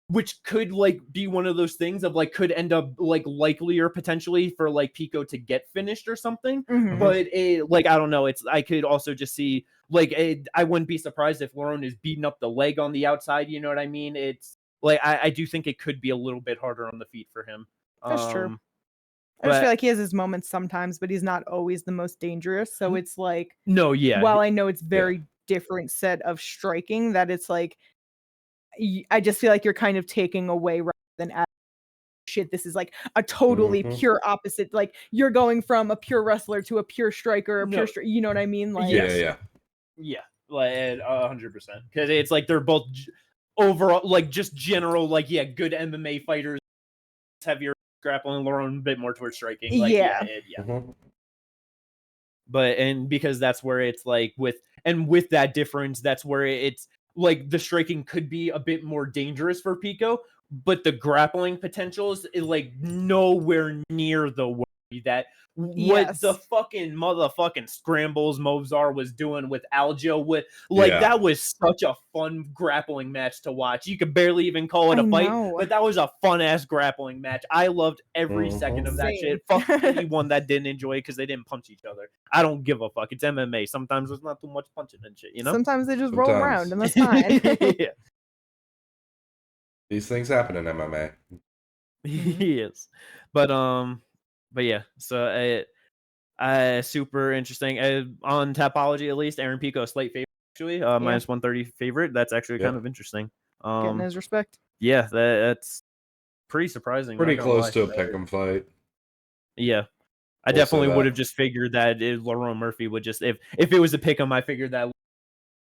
which could like be one of those things of like could end up like likelier potentially for like Pico to get finished or something. But like I don't know, I could also just see like I wouldn't be surprised if Lerone is beating up the leg on the outside, you know what I mean? It's like I do think it could be a little bit harder on the feet for him. That's true. I just feel like he has his moments sometimes, but he's not always the most dangerous. So it's like, while I know it's very different set of striking, that it's like, I just feel like you're kind of taking away rather than adding. Shit, this is like a totally pure opposite. Like you're going from a pure wrestler to a pure striker, you know what I mean? Like, yeah, like 100%. Because it's like they're both overall, like just general, like good MMA fighters, heavier grappling, Lerone a bit more towards striking. Like, But and because that's where it's like with that difference, that's where it's like the striking could be a bit more dangerous for Pico, but the grappling potential is like nowhere near the way that what the fucking motherfucking scrambles Movzar was doing with Aljo with like that was such a fun grappling match to watch. You could barely even call it a fight, but that was a fun ass grappling match. I loved every second of that shit. Fuck anyone that didn't enjoy it because they didn't punch each other. I don't give a fuck. It's MMA. Sometimes there's not too much punching and shit, you know? Sometimes they just roll around and that's fine. Yeah. These things happen in MMA. Yes. But yeah, so super interesting. On Tapology, at least, Aaron Pico, slight favorite, actually. Minus 130 favorite. That's actually kind of interesting. Getting his respect. Yeah, that's pretty surprising. Pretty close to a pick'em fight. Yeah. I definitely would have just figured that Lerone Murphy would just, if it was a pick'em, I figured that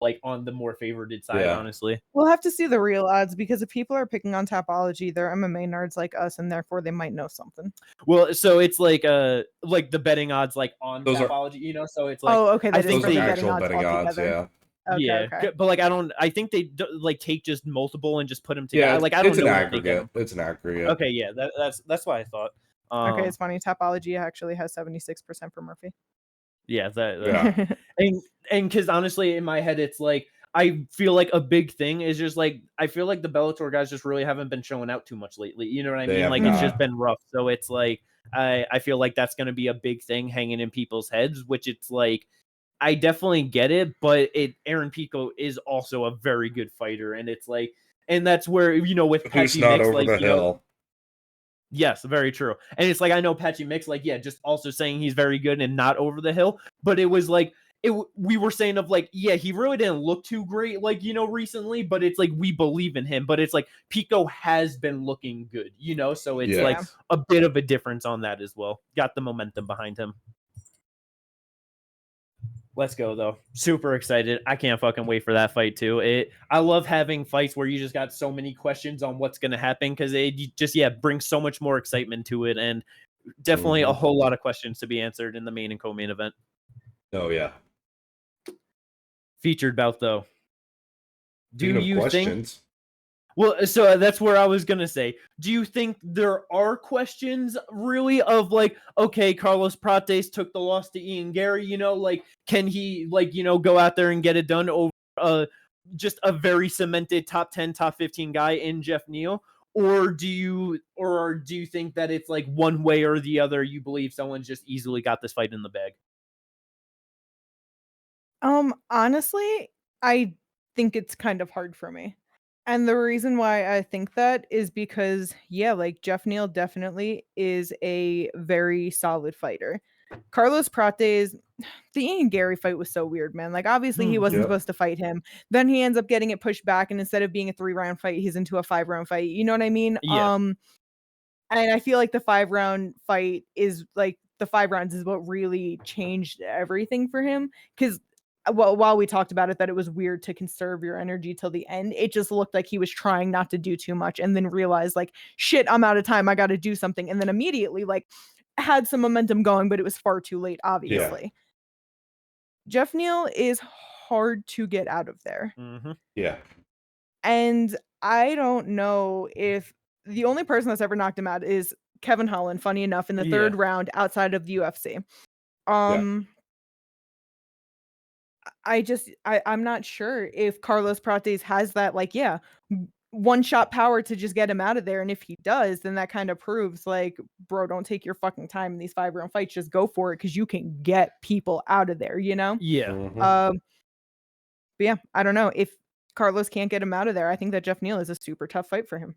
like on the more favorited side, honestly. We'll have to see the real odds because if people are picking on Tapology, they're MMA nerds like us, and therefore they might know something. Well, so it's like the betting odds like on Tapology, you know. So it's like I think those are actual betting odds, Okay. But like I think they like take just multiple and just put them together. Yeah, like I don't know. It's an aggregate. Okay, yeah, that's what I thought. Okay, it's funny. Tapology actually has 76% for Murphy. Yeah, and because honestly, in my head, it's like I feel like a big thing is just like I feel like the Bellator guys just really haven't been showing out too much lately. You know what I mean? Like it's just been rough. So it's like I feel like that's going to be a big thing hanging in people's heads, which it's like I definitely get it, but Aaron Pico is also a very good fighter, and it's like, and that's where with Patchy Mix, like yes, very true. And it's like I know Patchy Mix, like just also saying he's very good and not over the hill, but it was like we were saying of like he really didn't look too great like recently, but it's like we believe in him, but it's like Pico has been looking good, so it's like a bit of a difference on that as well. Got the momentum behind him. Let's go though. Super excited. I can't fucking wait for that fight too. I love having fights where you just got so many questions on what's going to happen because it just brings so much more excitement to it, and definitely a whole lot of questions to be answered in the main and co-main event. Oh yeah. Featured bout though. Do you questions? think? Well, so that's where I was going to say, do you think there are questions really of like, okay, Carlos Prates took the loss to Ian Gary, like, can he go out there and get it done over just a very cemented top 10, top 15 guy in Geoff Neal? Or do you think that it's like one way or the other, you believe someone's just easily got this fight in the bag? Honestly, I think it's kind of hard for me. And the reason why I think that is because, like Geoff Neal definitely is a very solid fighter. Carlos Prates, the Ian Gary fight was so weird, man. Like, obviously, he wasn't supposed to fight him. Then he ends up getting it pushed back, and instead of being a 3-round fight, he's into a 5-round fight. You know what I mean? Yeah. And I feel like the 5-round fight is like the 5 rounds is what really changed everything for him. Because while we talked about it, that it was weird to conserve your energy till the end, it just looked like he was trying not to do too much and then realized like, shit, I'm out of time. I got to do something. And then immediately like had some momentum going, but it was far too late, obviously. Geoff Neal is hard to get out of there. Yeah. And I don't know if the only person that's ever knocked him out is Kevin Holland, funny enough, in the 3rd round outside of the UFC. I'm not sure if Carlos Prates has that, like, one-shot power to just get him out of there. And if he does, then that kind of proves, like, bro, don't take your fucking time in these 5-round fights. Just go for it because you can get people out of there, Yeah. But I don't know. If Carlos can't get him out of there, I think that Geoff Neal is a super tough fight for him.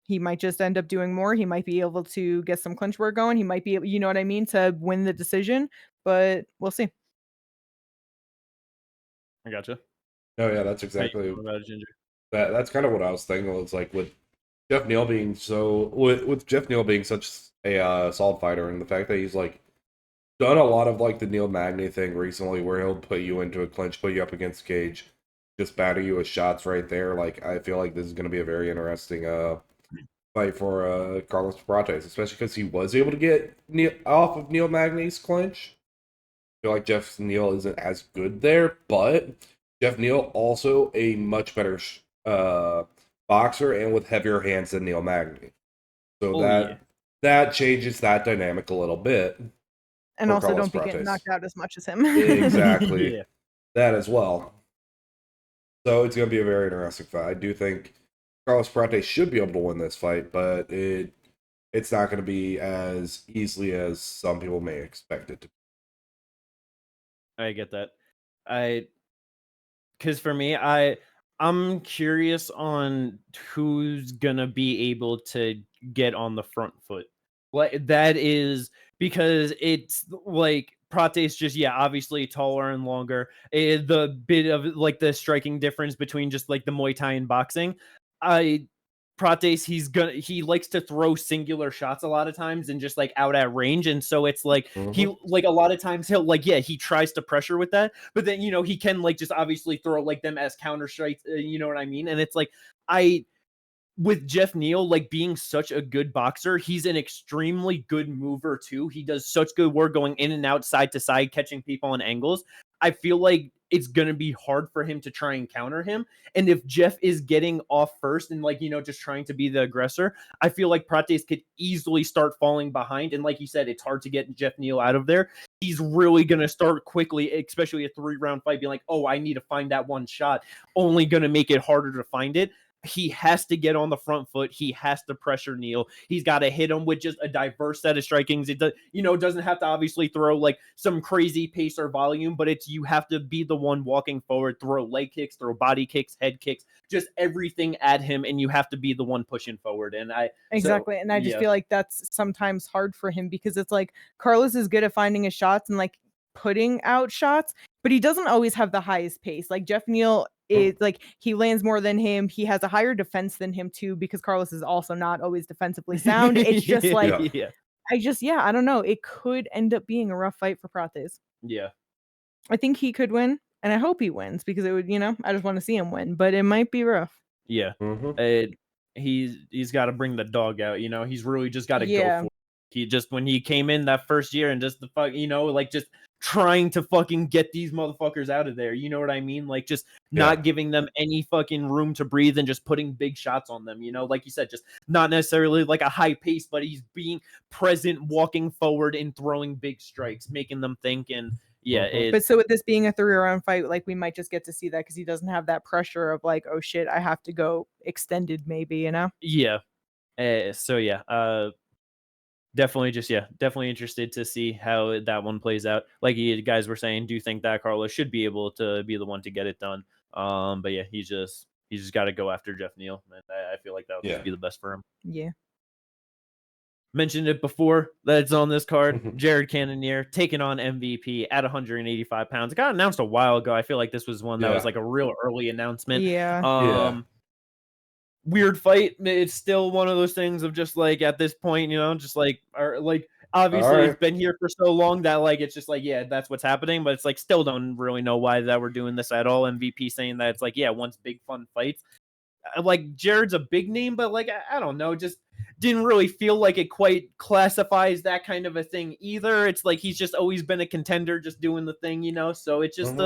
He might just end up doing more. He might be able to get some clinch work going. He might be able, you know what I mean, to win the decision. But we'll see. I gotcha. Oh yeah, that's exactly that's kind of what I was thinking. It's like with Geoff Neal being with Geoff Neal being such a solid fighter, and the fact that he's like done a lot of like the Neil Magny thing recently, where he'll put you into a clinch, put you up against cage, just batter you with shots right there. Like I feel like this is going to be a very interesting fight for Carlos Prates, especially because he was able to get off of Neil Magny's clinch. feel like Geoff Neal isn't as good there, but Geoff Neal also a much better boxer and with heavier hands than Neil Magny. So that changes that dynamic a little bit. And also don't be getting knocked out as much as him. Exactly. Yeah. That as well. So it's going to be a very interesting fight. I do think Carlos Prates should be able to win this fight, but it's not going to be as easily as some people may expect it to be. I get that. Because for me, I'm curious on who's gonna be able to get on the front foot. Like that is because it's like Prates just obviously taller and longer. The bit of like the striking difference between just like the Muay Thai and boxing. Prates, he likes to throw singular shots a lot of times and just like out at range. And so it's like he like a lot of times he'll like, he tries to pressure with that, but then, he can like just obviously throw like them as counter strikes, you know what I mean? And it's like, with Geoff Neal, like being such a good boxer, he's an extremely good mover too. He does such good work going in and out, side to side, catching people on angles. I feel like it's going to be hard for him to try and counter him. And if Geoff is getting off first and like, just trying to be the aggressor, I feel like Prates could easily start falling behind. And like you said, it's hard to get Geoff Neal out of there. He's really going to start quickly, especially a 3-round fight, being like, oh, I need to find that one shot. Only going to make it harder to find it. He has to get on the front foot. He has to pressure Neal. He's got to hit him with just a diverse set of strikings. It does, doesn't have to obviously throw like some crazy pace or volume, but you have to be the one walking forward, throw leg kicks, throw body kicks, head kicks, just everything at him, and you have to be the one pushing forward. And I just feel like that's sometimes hard for him because it's like Carlos is good at finding his shots and like putting out shots, but he doesn't always have the highest pace. Like Geoff Neal is like he lands more than him. He has a higher defense than him too, because Carlos is also not always defensively sound. It's just like I don't know. It could end up being a rough fight for Prates. Yeah. I think he could win, and I hope he wins because it would, I just want to see him win, but it might be rough. Yeah. He's got to bring the dog out, he's really just got to go for it. He just, when he came in that first year and just the fuck, like just trying to fucking get these motherfuckers out of there. You know what I mean? Like just not giving them any fucking room to breathe and just putting big shots on them. Like you said, just not necessarily like a high pace, but he's being present, walking forward and throwing big strikes, making them think. And but so with this being a 3-round fight, like we might just get to see that because he doesn't have that pressure of like, oh shit, I have to go extended maybe, definitely interested to see how that one plays out. Like you guys were saying, do you think that Carlos should be able to be the one to get it done? But he's just got to go after Geoff Neal, and I feel like that would just be the best for him. Yeah. Mentioned it before that it's on this card. Jared Cannonier taking on MVP at 185 pounds. It got announced a while ago. I feel like this was one that was like a real early announcement. Weird fight. It's still one of those things of just like at this point, just like obviously it's been here for so long that like it's just like that's what's happening, but it's like still don't really know why that we're doing this at all. MVP saying that it's like once big fun fights. Like Jared's a big name, but like I don't know, just didn't really feel like it quite classifies that kind of a thing either. It's like he's just always been a contender, just doing the thing, so it's just it's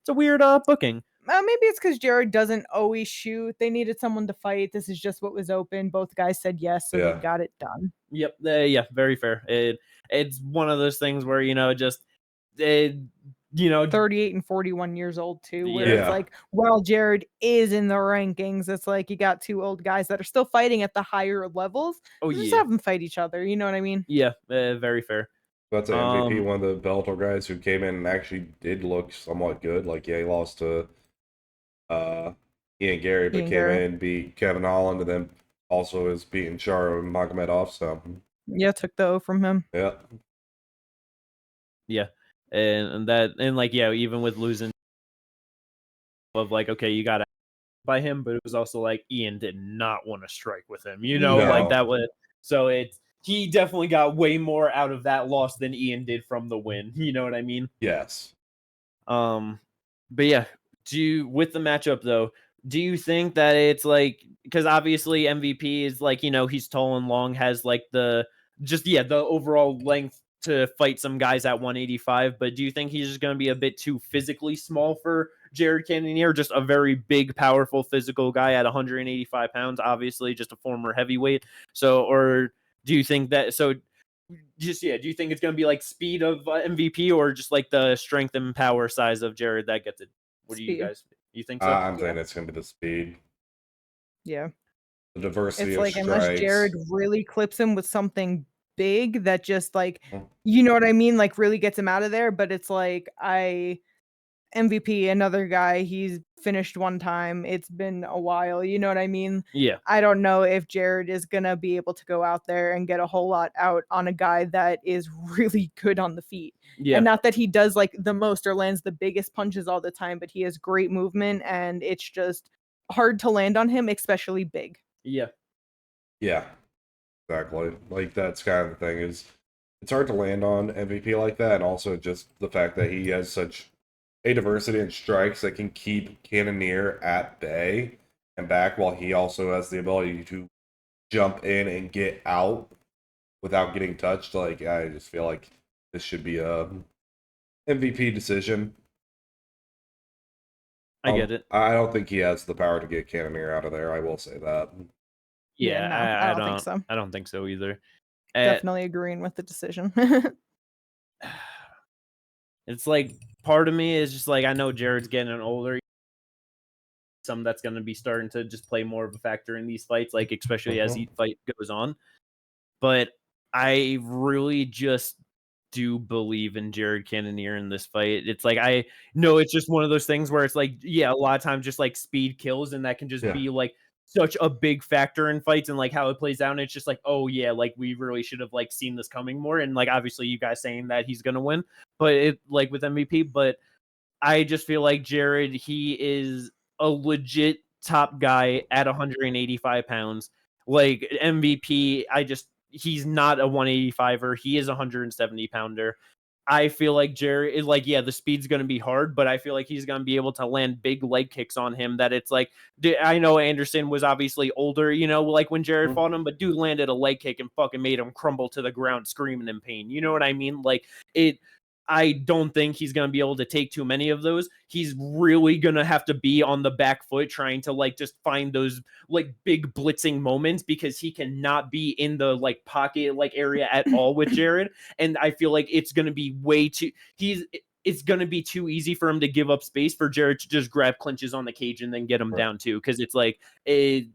a weird booking. Maybe it's because Gerald doesn't always shoot. They needed someone to fight. This is just what was open. Both guys said yes, so they got it done. Yep. Very fair. It's one of those things where, 38 and 41 years old too, where it's like, while Gerald is in the rankings, it's like you got two old guys that are still fighting at the higher levels. Just have them fight each other. You know what I mean? Yeah. Very fair. That's an MVP, one of the Bellator guys who came in and actually did look somewhat good. Like, he lost to Ian Gary, but came in, beat Kevin Holland, and then also is beating Sharo Magomedov. So took the O from him. Even with losing of like, okay, you got to by him, but it was also like Ian did not want to strike with him, like that was. So he definitely got way more out of that loss than Ian did from the win. You know what I mean? Yes. But with the matchup though, do you think that it's like, because obviously MVP is like, he's tall and long, has like the overall length to fight some guys at 185, but do you think he's just going to be a bit too physically small for Jared Cannonier? Just a very big, powerful, physical guy at 185 pounds, obviously just a former heavyweight. So, or do you think that, do you think it's going to be like speed of MVP or just like the strength and power size of Jared that gets it? What do you guys, you think so? I'm saying it's going to be the speed. Yeah. The diversity it's of like strikes. Unless Jared really clips him with something big that just like, you know what I mean? Like really gets him out of there. But it's like, MVP, another guy, he's finished one time. It's been a while. You know what I mean? Yeah. I don't know if Jared is going to be able to go out there and get a whole lot out on a guy that is really good on the feet. Yeah. And not that he does like the most or lands the biggest punches all the time, but he has great movement and it's just hard to land on him, especially big. Yeah. Yeah. Exactly. Like that's kind of the thing is it's hard to land on MVP like that, and also just the fact that he has such a diversity in strikes that can keep Cannonier at bay and back, while he also has the ability to jump in and get out without getting touched. Like I just feel like this should be a MVP decision. I get it. I don't think he has the power to get Cannonier out of there. I will say that. Yeah, no, I don't think so. I don't think so either. Definitely agreeing with the decision. It's like part of me is just like, I know Jared's getting older. Some that's going to be starting to just play more of a factor in these fights, like especially as each fight goes on. But I really just do believe in Jared Cannonier in this fight. It's like, I know it's just one of those things where it's like, yeah, a lot of times just like speed kills, and that can just be like such a big factor in fights and like how it plays out. And it's just like, oh yeah, like we really should have like seen this coming more. And like obviously you guys saying that he's gonna win, but it like with MVP, but I just feel like Jared, he is a legit top guy at 185 pounds. Like MVP, he's not a 185er. He is a 170 pounder. I feel like Jared is like, yeah, the speed's going to be hard, but I feel like he's going to be able to land big leg kicks on him that it's like, I know Anderson was obviously older, you know, like when Jared fought him, but dude landed a leg kick and fucking made him crumble to the ground screaming in pain. You know what I mean? Like I don't think he's going to be able to take too many of those. He's really going to have to be on the back foot trying to like just find those like big blitzing moments, because he cannot be in the like pocket like area at all with Jared. And I feel like it's going to be it's going to be too easy for him to give up space for Jared to just grab clinches on the cage and then get him down too. Cause it's like, it's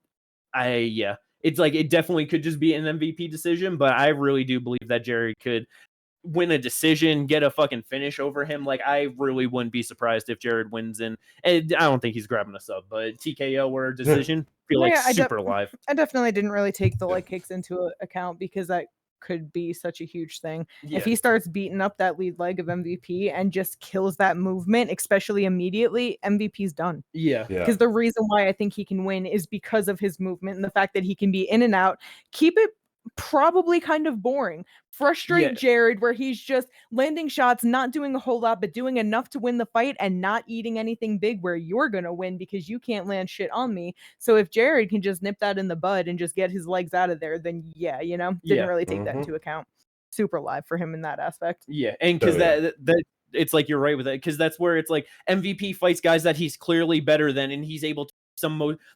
like, it definitely could just be an MVP decision, but I really do believe that Jared could win a decision, get a fucking finish over him. Like I really wouldn't be surprised if Jared wins, and I don't think he's grabbing a sub, but TKO or a decision, feel like super live. I definitely didn't really take the leg kicks into account because that could be such a huge thing. If he starts beating up that lead leg of MVP and just kills that movement, especially immediately, MVP's done. Yeah. Because the reason why I think he can win is because of his movement and the fact that he can be in and out, keep it probably kind of boring, frustrate Jared where he's just landing shots, not doing a whole lot, but doing enough to win the fight and not eating anything big where you're gonna win because you can't land shit on me. So if Jared can just nip that in the bud and just get his legs out of there, then didn't really take that into account. Super live for him in that aspect. Yeah, and because that it's like you're right with it, because that's where it's like MVP fights guys that he's clearly better than, and he's able to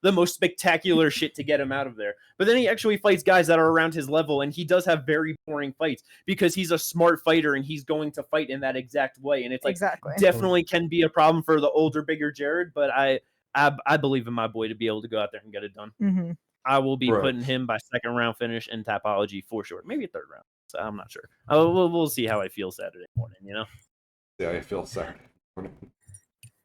the most spectacular shit to get him out of there. But then he actually fights guys that are around his level, and he does have very boring fights because he's a smart fighter and he's going to fight in that exact way. And it's like definitely can be a problem for the older, bigger Jared, but I believe in my boy to be able to go out there and get it done. I will be putting him by second round finish in Tapology for sure. Maybe a third round. So I'm not sure. We'll see how I feel Saturday morning, you know? Yeah, I feel Saturday morning.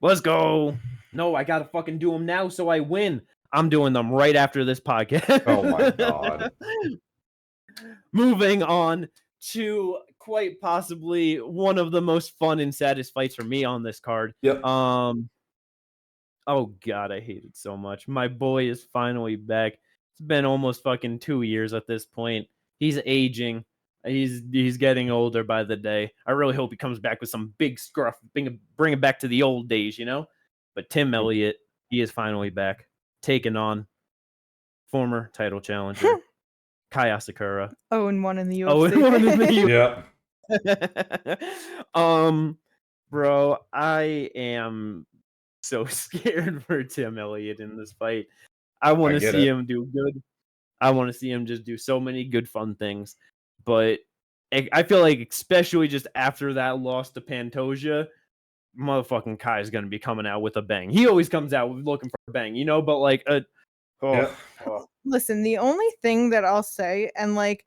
Let's go. No, I gotta fucking do them now so I win. I'm doing them right after this podcast. Oh my god. Moving on to quite possibly one of the most fun and saddest fights for me on this card. Yep. Oh god, I hate it so much. My boy is finally back. It's been almost fucking 2 years at this point. He's aging. He's getting older by the day. I really hope he comes back with some big scruff, bring it back to the old days, you know? But Tim Elliott, he is finally back, taking on former title challenger Kai Asakura. 0-1 in the UFC. 0-1 in the UFC. Yeah. Bro, I am so scared for Tim Elliott in this fight. I want I to get see it. him do good. I want to see him just do so many good, fun things. But I feel like, especially just after that loss to Pantoja, motherfucking Kai is going to be coming out with a bang. He always comes out looking for a bang, but like, Yeah. Listen, the only thing that I'll say, and like,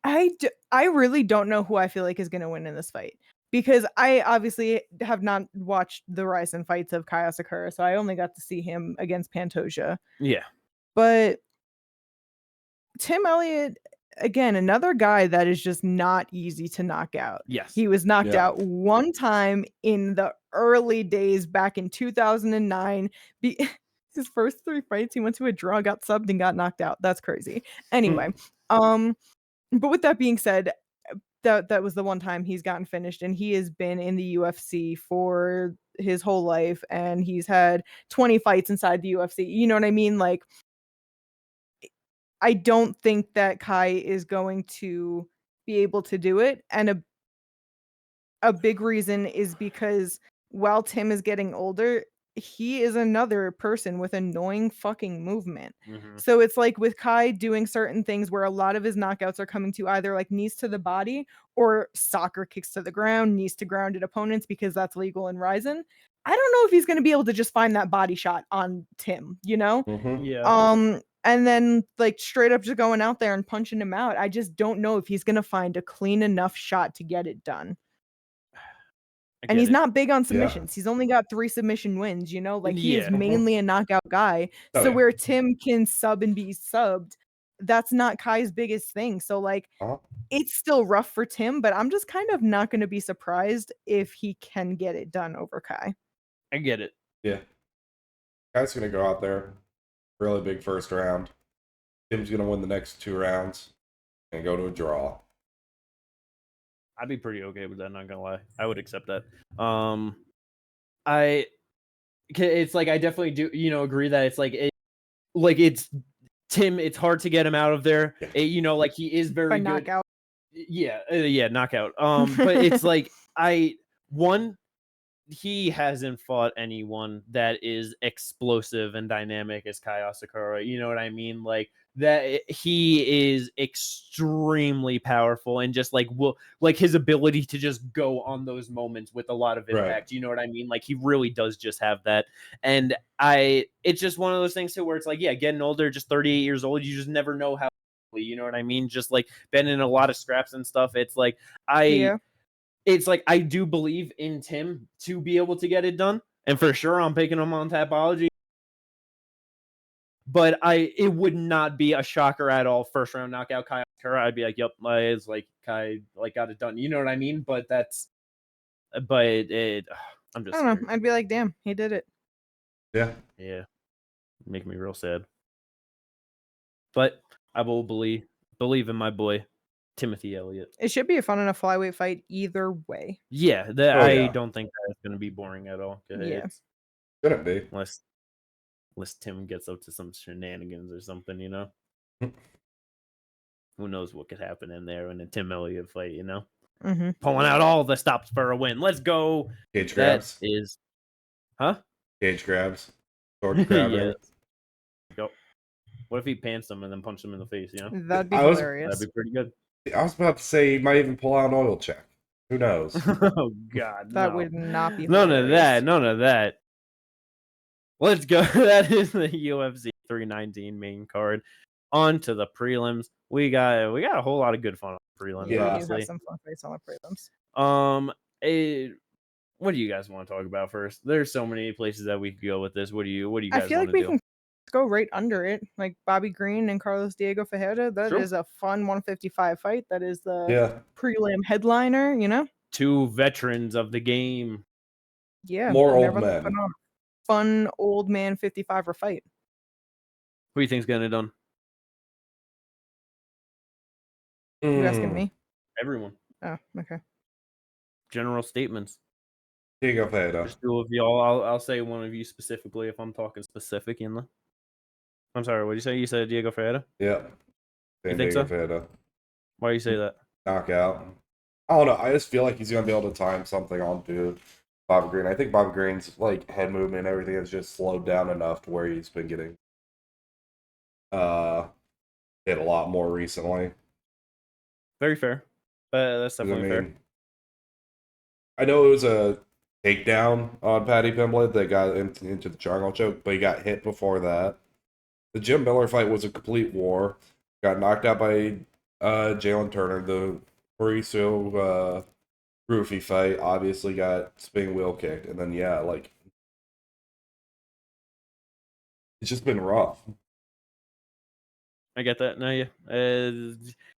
I really don't know who I feel like is going to win in this fight. Because I obviously have not watched the Ryzen fights of Kai Asakura, so I only got to see him against Pantoja. Yeah. But Tim Elliott, again, another guy that is just not easy to knock out. Yes. He was knocked Yeah. out one time in the early days back in 2009. His first 3 fights, he went to a draw, got subbed, and got knocked out. That's crazy. Anyway, but with that being said, that was the one time he's gotten finished, and he has been in the UFC for his whole life, and he's had 20 fights inside the UFC. You know what I mean? Like, I don't think that Kai is going to be able to do it, and a big reason is because while Tim is getting older, he is another person with annoying fucking movement. So it's like with Kai doing certain things where a lot of his knockouts are coming to either like knees to the body or soccer kicks to the ground, knees to grounded opponents, because that's legal in Ryzen. I don't know if he's going to be able to just find that body shot on Tim, Yeah. and then like straight up just going out there and punching him out. I just don't know if he's going to find a clean enough shot to get it done. And he's not big on submissions. He's only got 3 submission wins, like he is mainly a knockout guy. So where Tim can sub and be subbed, that's not Kai's biggest thing. So like it's still rough for Tim, but I'm just kind of not going to be surprised if he can get it done over Kai. I get it. Yeah. Kai's going to go out there, really big first round. Tim's going to win the next 2 rounds and go to a draw. I'd be pretty okay with that, not gonna lie. I would accept that. It's like I definitely do, agree that it's like it's Tim. It's hard to get him out of there. Like he is very good. Knockout. Yeah, knockout. But it's like he hasn't fought anyone that is explosive and dynamic as Kai Asakura. You know what I mean? Like that he is extremely powerful and just like his ability to just go on those moments with a lot of impact. Right. You know what I mean? Like he really does just have that. And it's just one of those things too where it's like, yeah, getting older, just 38 years old, you just never know how, you know what I mean? Just like been in a lot of scraps and stuff. It's like it's like I do believe in Tim to be able to get it done, and for sure I'm picking him on Tapology. But it would not be a shocker at all. First round knockout Kai Asakura. I'd be like, yep, it's like Kai like got it done. You know what I mean? But I'm just. I don't know. I'd be like, damn, he did it. Yeah. Make me real sad. But I will believe in my boy. Timothy Elliott. It should be a fun enough flyweight fight either way. Yeah, I don't think that it's going to be boring at all. Yeah, couldn't be unless Tim gets up to some shenanigans or something, Who knows what could happen in there in a Tim Elliott fight, Pulling out all the stops for a win. Let's go. Cage grabs. Cage grabs. Sword grabbing. Yeah. Go. What if he pants him and then punches him in the face? That'd be hilarious. That'd be pretty good. I was about to say he might even pull out an oil check. Who knows? Oh God, that would not be. None of that. Let's go. That is the UFC 319 main card. On to the prelims. We got a whole lot of good fun on the prelims. Yeah, honestly. we have some fun fights on the prelims. What do you guys want to talk about first? There's so many places that we could go with this. What do you guys? I feel like we can go right under it, like Bobby Green and Carlos Diego Ferreira. That is a fun 155 fight. That is the prelim headliner. 2 veterans of the game. Yeah, more old men. Fun old man 55er fight. Who do you think's getting it done? You asking me? Everyone. Oh, okay. General statements. Diego Ferreira. Just 2 of y'all. I'll say one of you specifically if I'm talking specific. I'm sorry. What did you say? You said Diego Ferreira? Yeah. You think Diego so? Ferreira. Why do you say that? Knockout. I don't know. I just feel like he's gonna be able to time something onto Bobby Green. I think Bobby Green's like head movement and everything has just slowed down enough to where he's been getting hit a lot more recently. Very fair. That's definitely fair. I know it was a takedown on Paddy Pimblett that got into the triangle choke, but he got hit before that. The Jim Miller fight was a complete war. Got knocked out by Jalen Turner. The Mauricio Rufy fight obviously got spinning wheel kicked. And then, yeah, like, it's just been rough. I get that. No, yeah.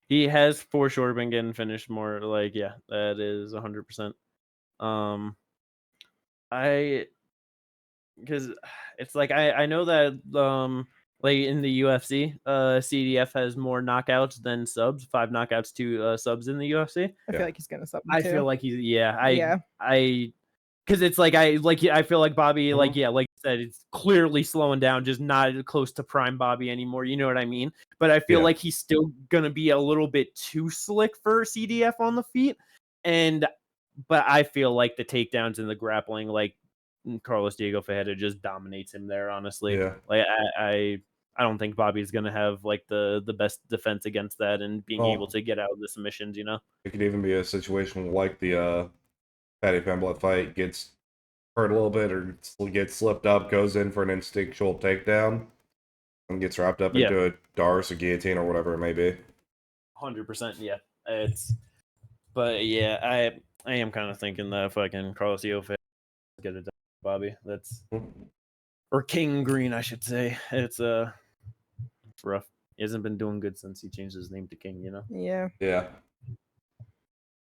He has for sure been getting finished more. Like, yeah, that is 100%. Because it's like I know that like in the UFC, CDF has more knockouts than subs. 5 knockouts, 2 subs in the UFC. I feel like he's gonna sub. I feel like he's because it's like I feel like Bobby, like you said, it's clearly slowing down, just not close to prime Bobby anymore. You know what I mean? But I feel like he's still gonna be a little bit too slick for CDF on the feet, but I feel like the takedowns and the grappling, like Carlos Diego Ferreira just dominates him there. Honestly, like I don't think Bobby's gonna have like the best defense against that and being able to get out of the submissions. You know, it could even be a situation like the Paddy Pimblett fight, gets hurt a little bit or gets slipped up, goes in for an instinctual takedown, and gets wrapped up into a Dars or guillotine or whatever it may be. 100%, yeah. But yeah, I am kind of thinking that fucking Carlos Diego get it done, Bobby. That's or King Green, I should say. It's rough. He hasn't been doing good since he changed his name to King. You know. Yeah.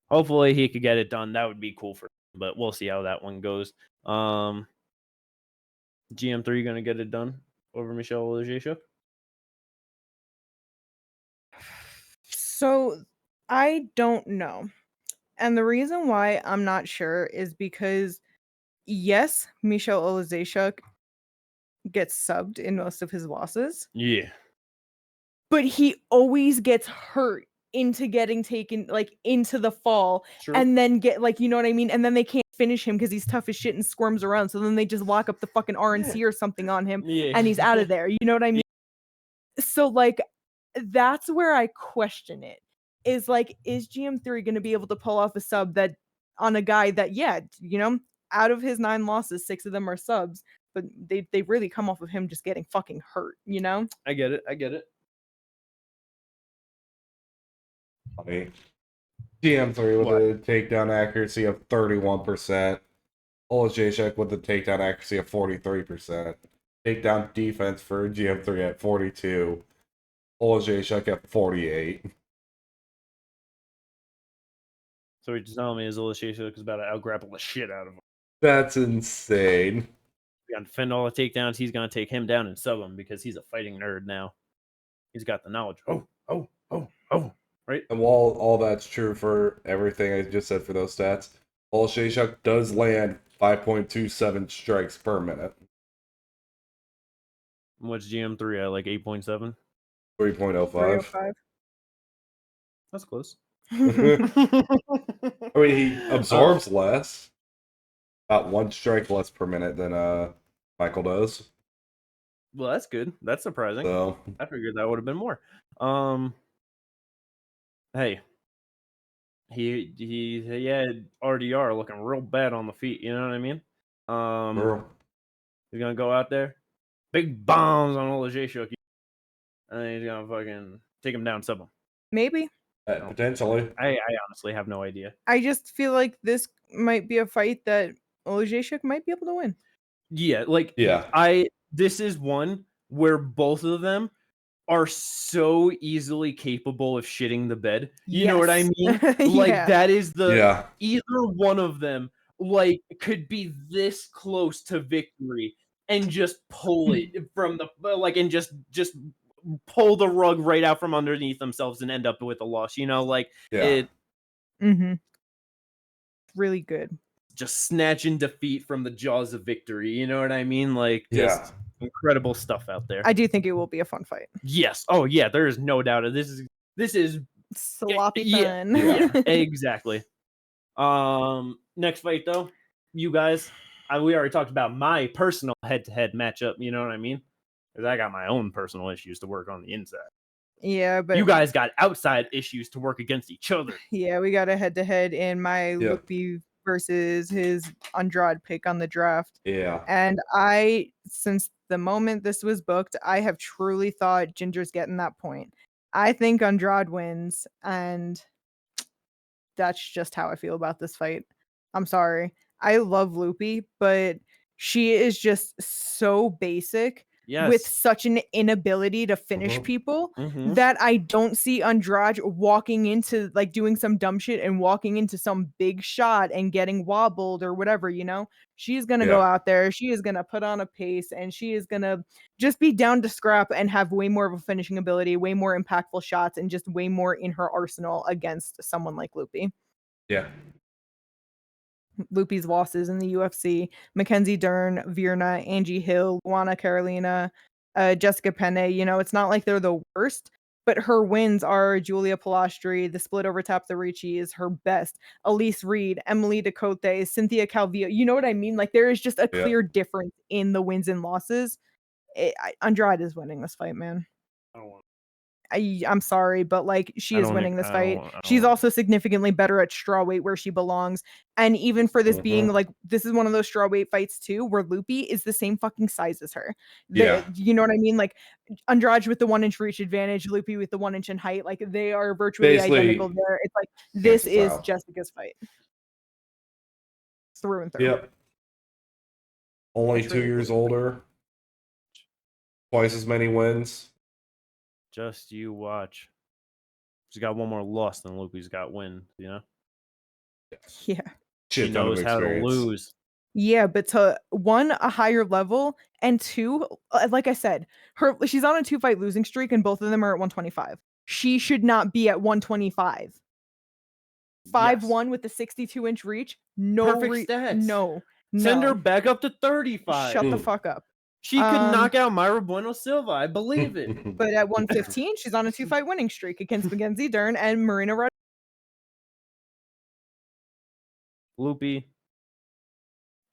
Hopefully he could get it done. That would be cool for him, but we'll see how that one goes. GM3 gonna get it done over Michal Oleksiejczuk? So I don't know. And the reason why I'm not sure is because yes, Michal Oleksiejczuk gets subbed in most of his losses. Yeah. But he always gets hurt into getting taken like into the fall. True. And then get like, you know what I mean? And then they can't finish him because he's tough as shit and squirms around. So then they just lock up the fucking RNC or something on him and he's out of there. You know what I mean? So like that's where I question it. Is like, is GM3 going to be able to pull off a sub that on a guy that, yeah, you know, out of his 9 losses, 6 of them are subs, but they really come off of him just getting fucking hurt, you know? I get it. Funny. GM3 with a takedown accuracy of 31%. Oleksiejczuk with a takedown accuracy of 43%. Takedown defense for GM3 at 42. Oleksiejczuk at 48. So what you're telling me is Oleksiejczuk is about to out-grapple the shit out of him. That's insane. He's going to defend all the takedowns. He's going to take him down and sub him because he's a fighting nerd now. He's got the knowledge. Oh. Right? And while all that's true for everything I just said for those stats, Oleksiejczuk does land 5.27 strikes per minute. What's GM3 at, like 8.7? 3.05. 305. That's close. I mean, he absorbs less. About 1 strike less per minute than Michael does. Well, that's good. That's surprising. So I figured that would have been more. Hey, he had RDR looking real bad on the feet. You know what I mean? He's gonna go out there, big bombs on Oleksiejczuk, and then he's gonna fucking take him down, sub him. Maybe. Potentially. I honestly have no idea. I just feel like this might be a fight that Oleksiejczuk might be able to win. Yeah, this is one where both of them are so easily capable of shitting the bed. You know what I mean? Like that is either one of them like could be this close to victory and just pull it from the like and just pull the rug right out from underneath themselves and end up with a loss. You know, like it. Really good. Just snatching defeat from the jaws of victory. You know what I mean? Like just incredible stuff out there. I do think it will be a fun fight. Yes. Oh yeah. There is no doubt. This is sloppy Yeah, fun. yeah, exactly. Next fight though, you guys, we already talked about my personal head-to-head matchup. You know what I mean? Because I got my own personal issues to work on the inside. Yeah, but You guys got outside issues to work against each other. yeah, we got a head-to-head in my Lupita versus his Andrade pick on the draft. Yeah. And since the moment this was booked, I have truly thought Ginger's getting that point. I think Andrade wins, and that's just how I feel about this fight. I'm sorry. I love Lupita, but she is just so basic with such an inability to finish people that I don't see Andrade walking into like doing some dumb shit and walking into some big shot and getting wobbled or whatever, you know? She's going to go out there. She is going to put on a pace and she is going to just be down to scrap and have way more of a finishing ability, way more impactful shots, and just way more in her arsenal against someone like Lupita. Yeah. Lupita's losses in the UFC: Mackenzie Dern, Virna, Angie Hill, Juana Carolina, Jessica Penne. You know, it's not like they're the worst, but her wins are Julia Palastri. The split over Tapdarici is her best. Elise Reed, Emily Decote, Cynthia Calvillo. You know what I mean? Like, there is just a clear difference in the wins and losses. Andrade is winning this fight, man. I don't want. I'm sorry, but like she is winning this fight. She's also significantly better at strawweight where she belongs. And even for this being like, this is one of those strawweight fights too, where Lupita is the same fucking size as her. You know what I mean? Like Andrade with the 1 inch reach advantage, Lupita with the 1 inch in height. Like they are virtually identical there. It's like, this is Jessica's fight. Through and through. Yep. Only 2 years older. Twice as many wins. Just you watch. She's got one more loss than Lupita's got wins, you know? Yeah. She knows how to lose. Yeah, but to one, a higher level, and two, like I said, she's on a 2-fight losing streak, and both of them are at 125. She should not be at 125. 5'1" with the 62-inch reach. No, perfect stats. No. Send her back up to 35. Shut the fuck up. She could knock out Mayra Bueno Silva. I believe it. But at 115, she's on a 2-fight winning streak against Mackenzie Dern and Marina Rodriguez. Lupita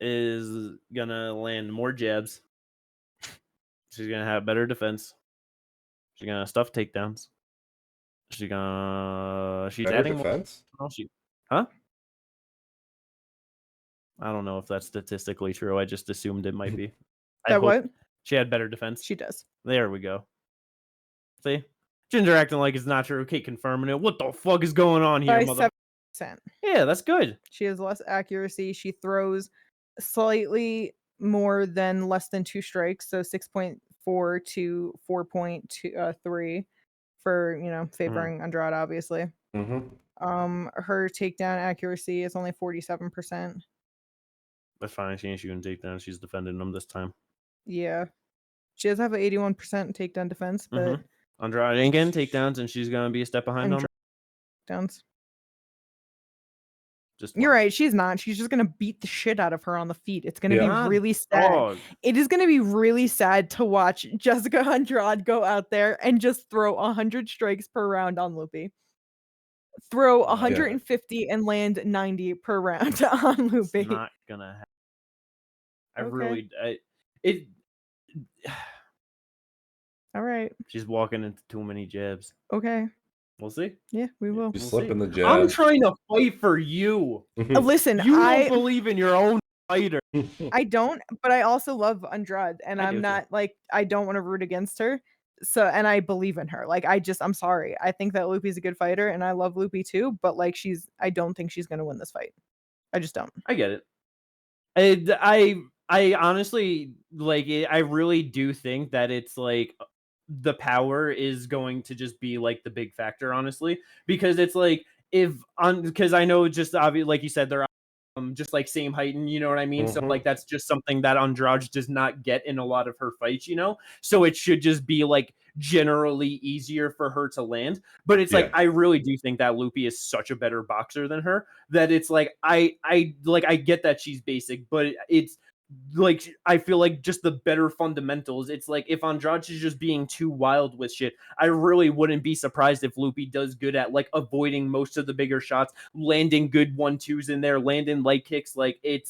is gonna land more jabs. She's gonna have better defense. She's gonna stuff takedowns. She's better adding defense. More. Huh? I don't know if that's statistically true. I just assumed it might be. What? She had better defense. She does. There we go. See? Ginger acting like it's not true. Kate confirming it. What the fuck is going on here, mother? 7%. Yeah, that's good. She has less accuracy. She throws slightly more than less than 2 strikes, so 6.4 to 4.3 for, you know, favoring Andrade, obviously. Her takedown accuracy is only 47%. That's fine. She ain't shooting takedowns. She's defending them this time. Yeah. She does have an 81% takedown defense, but Andrade ain't getting takedowns, and she's gonna be a step behind on takedowns. Just You're right. She's not. She's just gonna beat the shit out of her on the feet. It's gonna be really sad. It is gonna be really sad to watch Jessica Andrade go out there and just throw 100 strikes per round on Lupita. Throw 150 and land 90 per round on Lupita. It's not gonna happen. All right. She's walking into too many jabs. Okay. We'll see. Yeah, we will. You slip in the jab. I'm trying to fight for you. Listen, you don't believe in your own fighter. I don't, but I also love Andrade, and I'm not like, I don't want to root against her. So, and I believe in her. Like, I'm sorry. I think that Lupita's a good fighter, and I love Lupita too, but like, I don't think she's going to win this fight. I just don't. I get it. I honestly, like, I really do think that it's like, the power is going to just be like the big factor, honestly, because it's like, because I know just obviously, like you said, they're just like same height, and you know what I mean. So like that's just something that Andrade does not get in a lot of her fights, you know. So it should just be like generally easier for her to land. But it's like, I really do think that Lupita is such a better boxer than her that it's like I get that she's basic, but it's like I feel like just the better fundamentals. It's like if Andrade is just being too wild with shit, I really wouldn't be surprised if Lupi does good at like avoiding most of the bigger shots, landing good 1-2s in there, landing leg kicks. Like it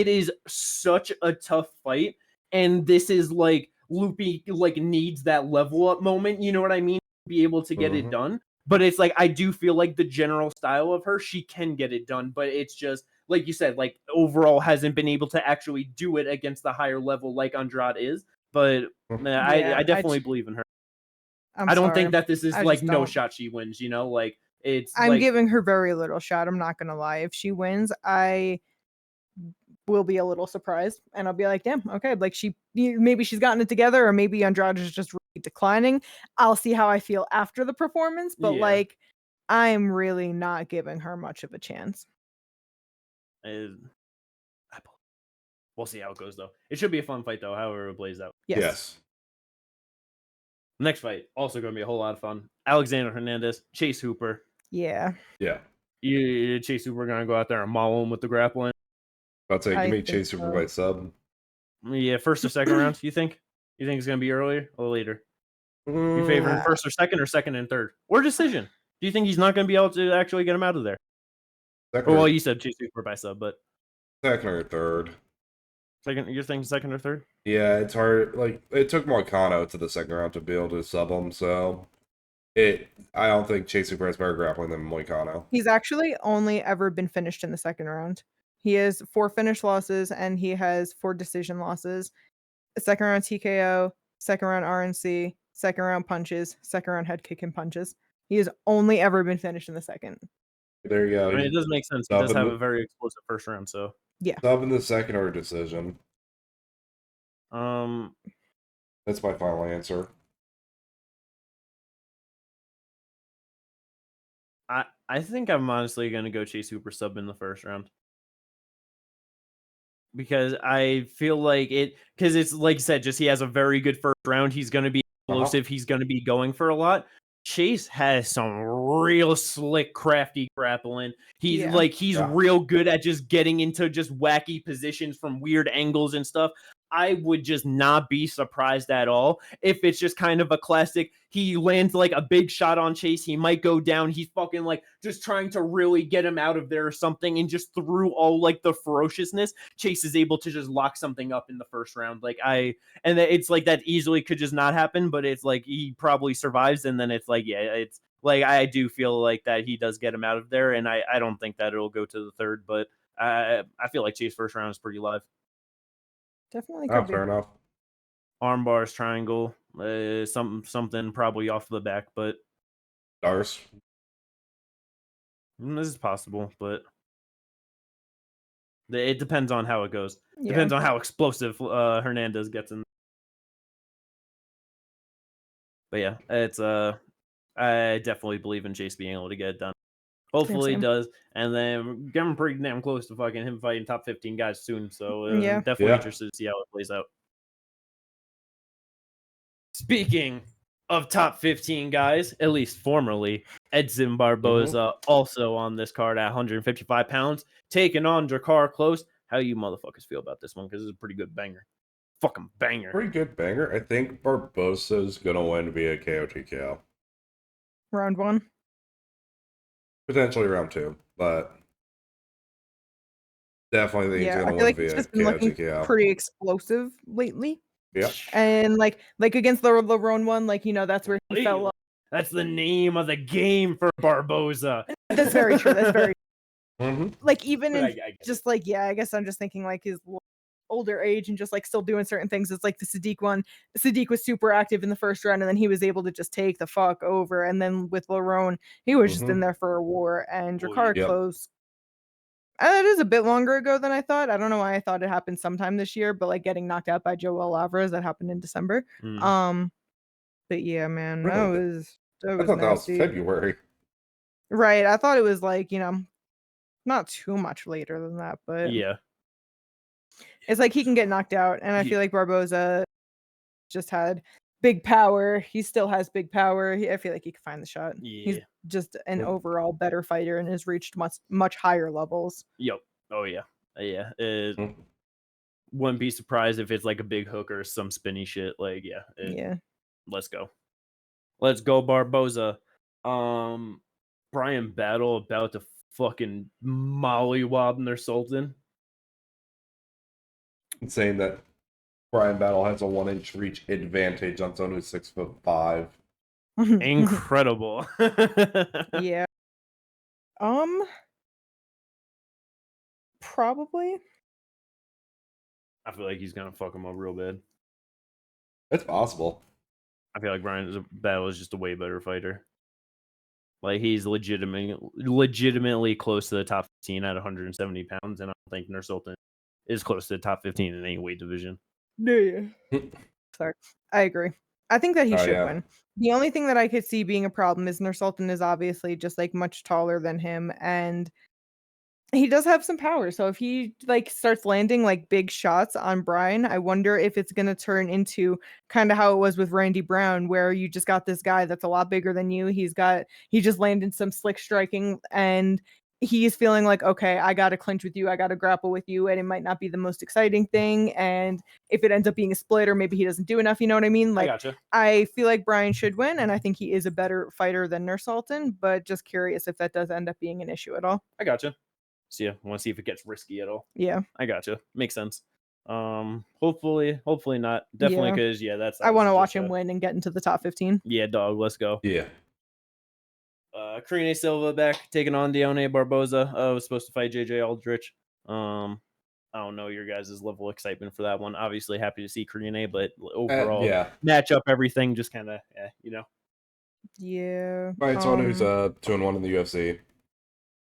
is such a tough fight, and this is like Lupi like needs that level up moment. You know what I mean? To be able to get it done. But it's like I do feel like the general style of her, she can get it done, but it's just like you said, like overall hasn't been able to actually do it against the higher level like Andrade is. But I definitely believe in her. I don't think that this is like no shot she wins, you know? Like I'm like, giving her very little shot. I'm not gonna lie. If she wins, I will be a little surprised and I'll be like, damn, okay, like maybe she's gotten it together, or maybe Andrade is just really declining. I'll see how I feel after the performance, but like I'm really not giving her much of a chance. We'll see how it goes, though. It should be a fun fight, though, however it plays out. Yes. Next fight, also going to be a whole lot of fun. Alexander Hernandez, Chase Hooper. Yeah. Chase Hooper going to go out there and maul him with the grappling. I'll say, give me Chase Hooper by sub. Yeah, first or second round, you think? You think it's going to be earlier or later? You favoring first or second and third? Or decision? Do you think he's not going to be able to actually get him out of there? Well, you said Chase Hooper by sub, but... Second or third. You're thinking second or third? Yeah, it's hard. Like, it took Moicano to the second round to be able to sub him, so I don't think Chase Hooper has better grappling than Moicano. He's actually only ever been finished in the second round. He has 4 finish losses and he has 4 decision losses. Second round TKO, second round RNC, second round punches, second round head kick and punches. He has only ever been finished in the second. There you go. I mean, it does make sense. He does have a very explosive first round, so yeah. Sub in the second or decision. That's my final answer. I think I'm honestly going to go Chase Hooper sub in the first round. Because I feel like because it's like you said, just he has a very good first round. He's going to be explosive. He's going to be going for a lot. Chase has some real slick, crafty grappling. He's real good at just getting into just wacky positions from weird angles and stuff. I would just not be surprised at all if it's just kind of a classic. He lands like a big shot on Chase. He might go down. He's fucking like just trying to really get him out of there or something. And just through all like the ferociousness, Chase is able to just lock something up in the first round. And it's like that easily could just not happen, but it's like he probably survives. And then it's like, it's like I do feel like that he does get him out of there. And I don't think that it'll go to the third, but I feel like Chase first round is pretty live. Definitely could be. Fair enough. Arm bars, triangle, something probably off the back, but Dars. This is possible, but it depends on how it goes. Yeah. Depends on how explosive Hernandez gets in. But yeah, it's I definitely believe in Chase being able to get it done. Hopefully he does, and then getting pretty damn close to fucking him fighting top 15 guys soon. So definitely interested to see how it plays out. Speaking of top 15 guys, at least formerly, Edson Barbosa also on this card at 155 pounds, taking on Drakkar Klose. How you motherfuckers feel about this one? Because it's a pretty good banger. Fucking banger. Pretty good banger. I think Barbosa's going to win via KO TKO. Round 1? Potentially round 2, but definitely think he's going to win via just been KO looking TKO. Pretty explosive lately. Yeah. And like against the Lerone one, that's where he fell off. That's the name of the game for Barbosa. That's very true. That's very like even in I guess I'm just thinking like his older age and just like still doing certain things. It's like the Sadiq one. Sadiq was super active in the first round and then he was able to just take the fuck over. And then with Lerone, he was just in there for a war. And Drakkar Klose, it is a bit longer ago than I thought. I don't know why I thought it happened sometime this year, but like getting knocked out by Joel Alvarez, that happened in December. But yeah, man, really? that I thought nasty. that was February. Right. I thought it was like, not too much later than that, but yeah. It's like he can get knocked out, and I feel like Barbosa just had big power. He still has big power. I feel like he can find the shot. Yeah. He's just an overall better fighter and has reached much higher levels. Yep. Oh yeah. Yeah. wouldn't be surprised if it's like a big hook or some spinny shit. Like, Yeah. Let's go. Let's go, Barbosa. Brian Battle about to fucking mollywob Nursalton. It's saying that Brian Battle has a 1-inch reach advantage on someone who's 6'5". Incredible. Yeah. Probably. I feel like he's gonna fuck him up real bad. It's possible. I feel like Brian Battle is just a way better fighter. Like, he's legitimately close to the top 15 at 170 pounds, and I don't think Nursalton is close to the top 15 in any weight division. Yeah. Sorry. I agree. I think that he should yeah. win. The only thing that I could see being a problem is Nursalton is obviously just like much taller than him, and he does have some power. So if he like starts landing like big shots on Brian, I wonder if it's going to turn into kind of how it was with Randy Brown, where you just got this guy that's a lot bigger than you. He just landed some slick striking, and he's feeling like, okay, I got to clinch with you. I got to grapple with you. And it might not be the most exciting thing. And if it ends up being a split, or maybe he doesn't do enough, you know what I mean? Like, I gotcha. I feel like Brian should win. And I think he is a better fighter than Nursalton, but just curious if that does end up being an issue at all. I gotcha. So yeah, want to see if it gets risky at all. Yeah. I gotcha. Makes sense. Hopefully not. Definitely, because that's I want to watch him win and get into the top 15. Yeah, dog. Let's go. Yeah. Karine Silva back taking on Deone Barbosa. Was supposed to fight JJ Aldrich. I don't know your guys' level of excitement for that one. Obviously happy to see Karine, but overall match up everything just kind of Yeah. Right, someone who's 2-1 in the UFC.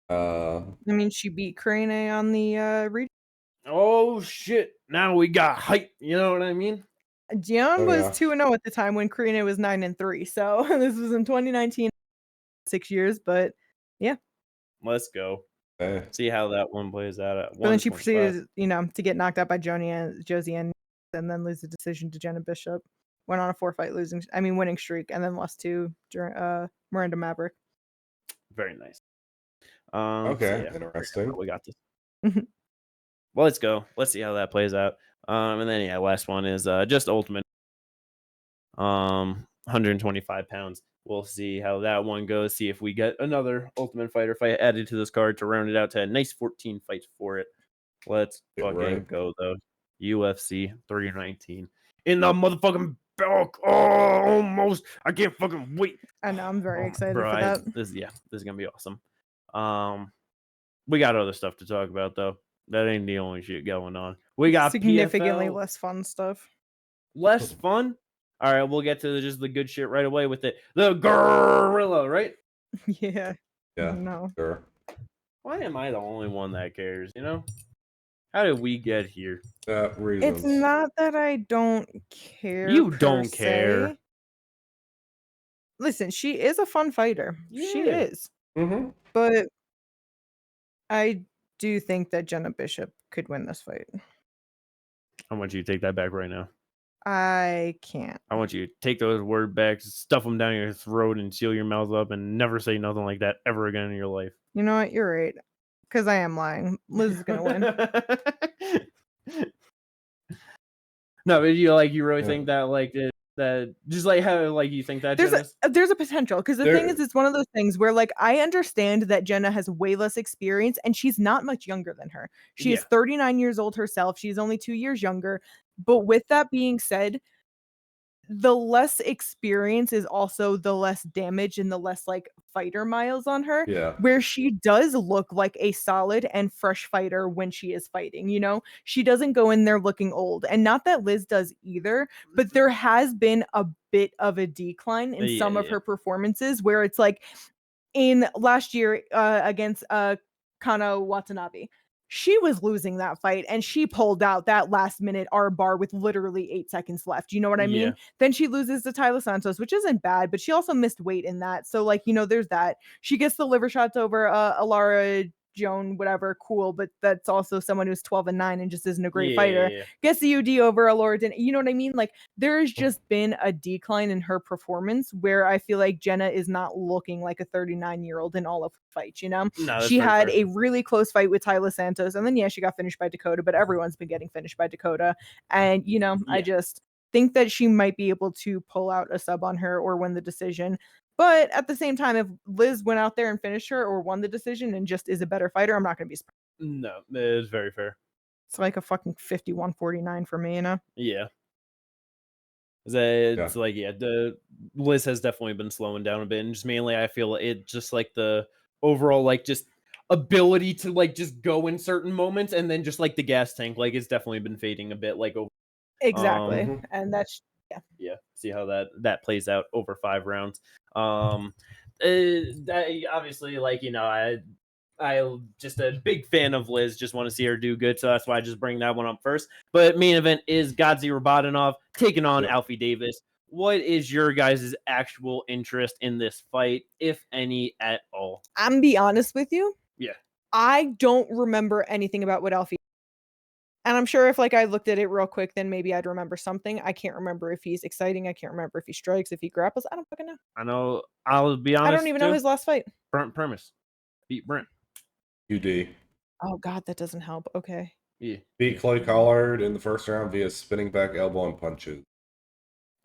I mean, she beat Karine on the region. Oh shit! Now we got hype. You know what I mean? Dion was 2-0 at the time when Karine was 9-3. So this was in 2019, 6 years. But yeah, let's go. See how that one plays out. At but then she proceeded, to get knocked out by Josie and then lose the decision to Jenna Bishop. Went on a 4-fight winning streak, and then lost to Miranda Maverick. Very nice. Okay, interesting. We got this. Well, let's go. Let's see how that plays out. And then last one is just Ultimate. 125 pounds. We'll see how that one goes. See if we get another Ultimate Fighter fight added to this card to round it out to a nice 14 fights for it. Let's fucking go though. UFC 319 in the motherfucking back. Oh, almost. I can't fucking wait. I know. I'm very excited for that. This is gonna be awesome. We got other stuff to talk about though. That ain't the only shit going on. We got significantly PFL. less fun stuff. Less fun? All right, we'll get to just the good shit right away with it. The gorilla, right? Yeah. Yeah. No. Sure. Why am I the only one that cares? How did we get here? Reasons. It's not that I don't care. You don't care. Listen, she is a fun fighter. Yeah. She is. Mm-hmm. But I do think that Jenna Bishop could win this fight. I want you to take that back right now. I can't. I want you to take those words back, stuff them down your throat, and seal your mouth up, and never say nothing like that ever again in your life. You know what? You're right. Because I am lying. Liz is gonna win. No, but you really think that that just how you think that there's a potential, because the thing is, it's one of those things where I understand that Jenna has way less experience, and she's not much younger than her. She is 39 years old herself. She's only 2 years younger. But with that being said, the less experience is also the less damage and the less fighter miles on her. Yeah. Where she does look like a solid and fresh fighter when she is fighting, she doesn't go in there looking old. And not that Liz does either, but there has been a bit of a decline in some of her performances, where it's in last year against Kana Watanabe. She was losing that fight, and she pulled out that last minute R-bar with literally 8 seconds left. You know what I mean? Then she loses to Tyler Santos, which isn't bad, but she also missed weight in that. So, there's that. She gets the liver shots over Alara Joan, whatever, cool, but that's also someone who's 12-9 and just isn't a great Yeah, fighter. yeah. Gets the UD over Allure, you know what I mean? Like, there's just been a decline in her performance where I feel like Jenna is not looking like a 39-year-old in all of the fights, you know? No, that's She very had fair. a really close fight with Tyler Santos, and then, yeah, she got finished by Dakota, but everyone's been getting finished by Dakota. And, you know, I Yeah. just think that she might be able to pull out a sub on her or win the decision. But at the same time, if Liz went out there and finished her or won the decision and just is a better fighter, I'm not going to be surprised. No, it is very fair. It's like a fucking 51-49 for me, you know? Yeah. It's like, yeah, the Liz has definitely been slowing down a bit, and just mainly I feel it just like the overall like just ability to like just go in certain moments, and then just like the gas tank, like it's definitely been fading a bit, like over. Exactly. And that's Yeah, see how that plays out over 5 rounds. Obviously, like, you know, I just a big fan of Liz. Just want to see her do good, so that's why I just bring that one up first. But main event is Godzi Rabadanov taking on Alfie Davis. What is your guys' actual interest in this fight, if any at all? I'm gonna be honest with you. Yeah. I don't remember anything about what Alfie. And I'm sure if like I looked at it real quick, then maybe I'd remember something. I can't remember if he's exciting. I can't remember if he strikes, if he grapples. I don't fucking know. I know. I'll be honest. I don't even know his last fight. Brent Premise beat Brent. UD. Oh God, that doesn't help. Okay. Yeah. Beat Clay Collard in the first round via spinning back elbow and punches.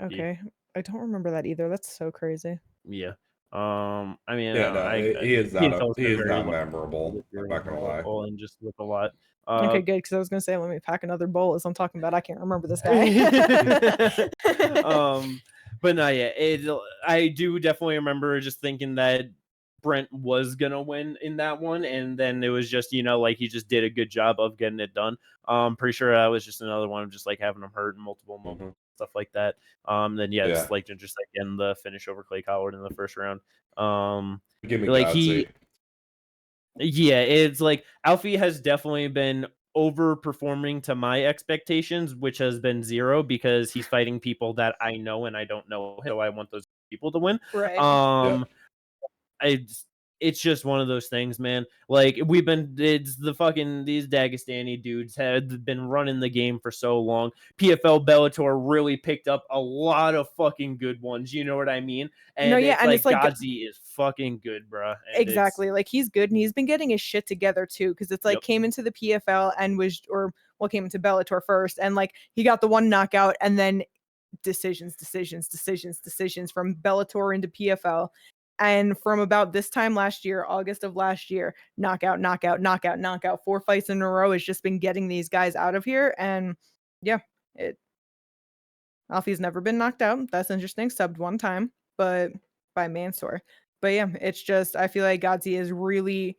Okay. I don't remember that either. That's so crazy. Yeah. I mean, Yeah, no, he is not memorable. I'm not gonna lie. And just with a lot. Okay, good. Because I was gonna say, let me pack another bowl. As I'm talking about, I can't remember this guy. But no, yeah, I do definitely remember just thinking that Brent was gonna win in that one, and then it was just, you know, like he just did a good job of getting it done. Pretty sure that was just another one of just like having him hurt in multiple moments, stuff like that. Then just like getting the finish over Clay Collard in the first round. Give me like Godzi. it's like Alfie has definitely been overperforming to my expectations, which has been 0 because he's fighting people that I know and I don't know, so I want those people to win. Right. It's just one of those things, man. Like these Dagestani dudes had been running the game for so long. PFL Bellator really picked up a lot of fucking good ones. You know what I mean? And it's like Godzi is fucking good, bro. Exactly. Like he's good and he's been getting his shit together too. Because it's like came into the PFL and came into Bellator first, and like he got the one knockout and then decisions from Bellator into PFL. And from about this time last year, August of last year, knockout, 4 fights in a row has just been getting these guys out of here. And yeah, Alfie's never been knocked out. That's interesting. Subbed one time, but by Mansour. But yeah, it's just, I feel like Godzi has really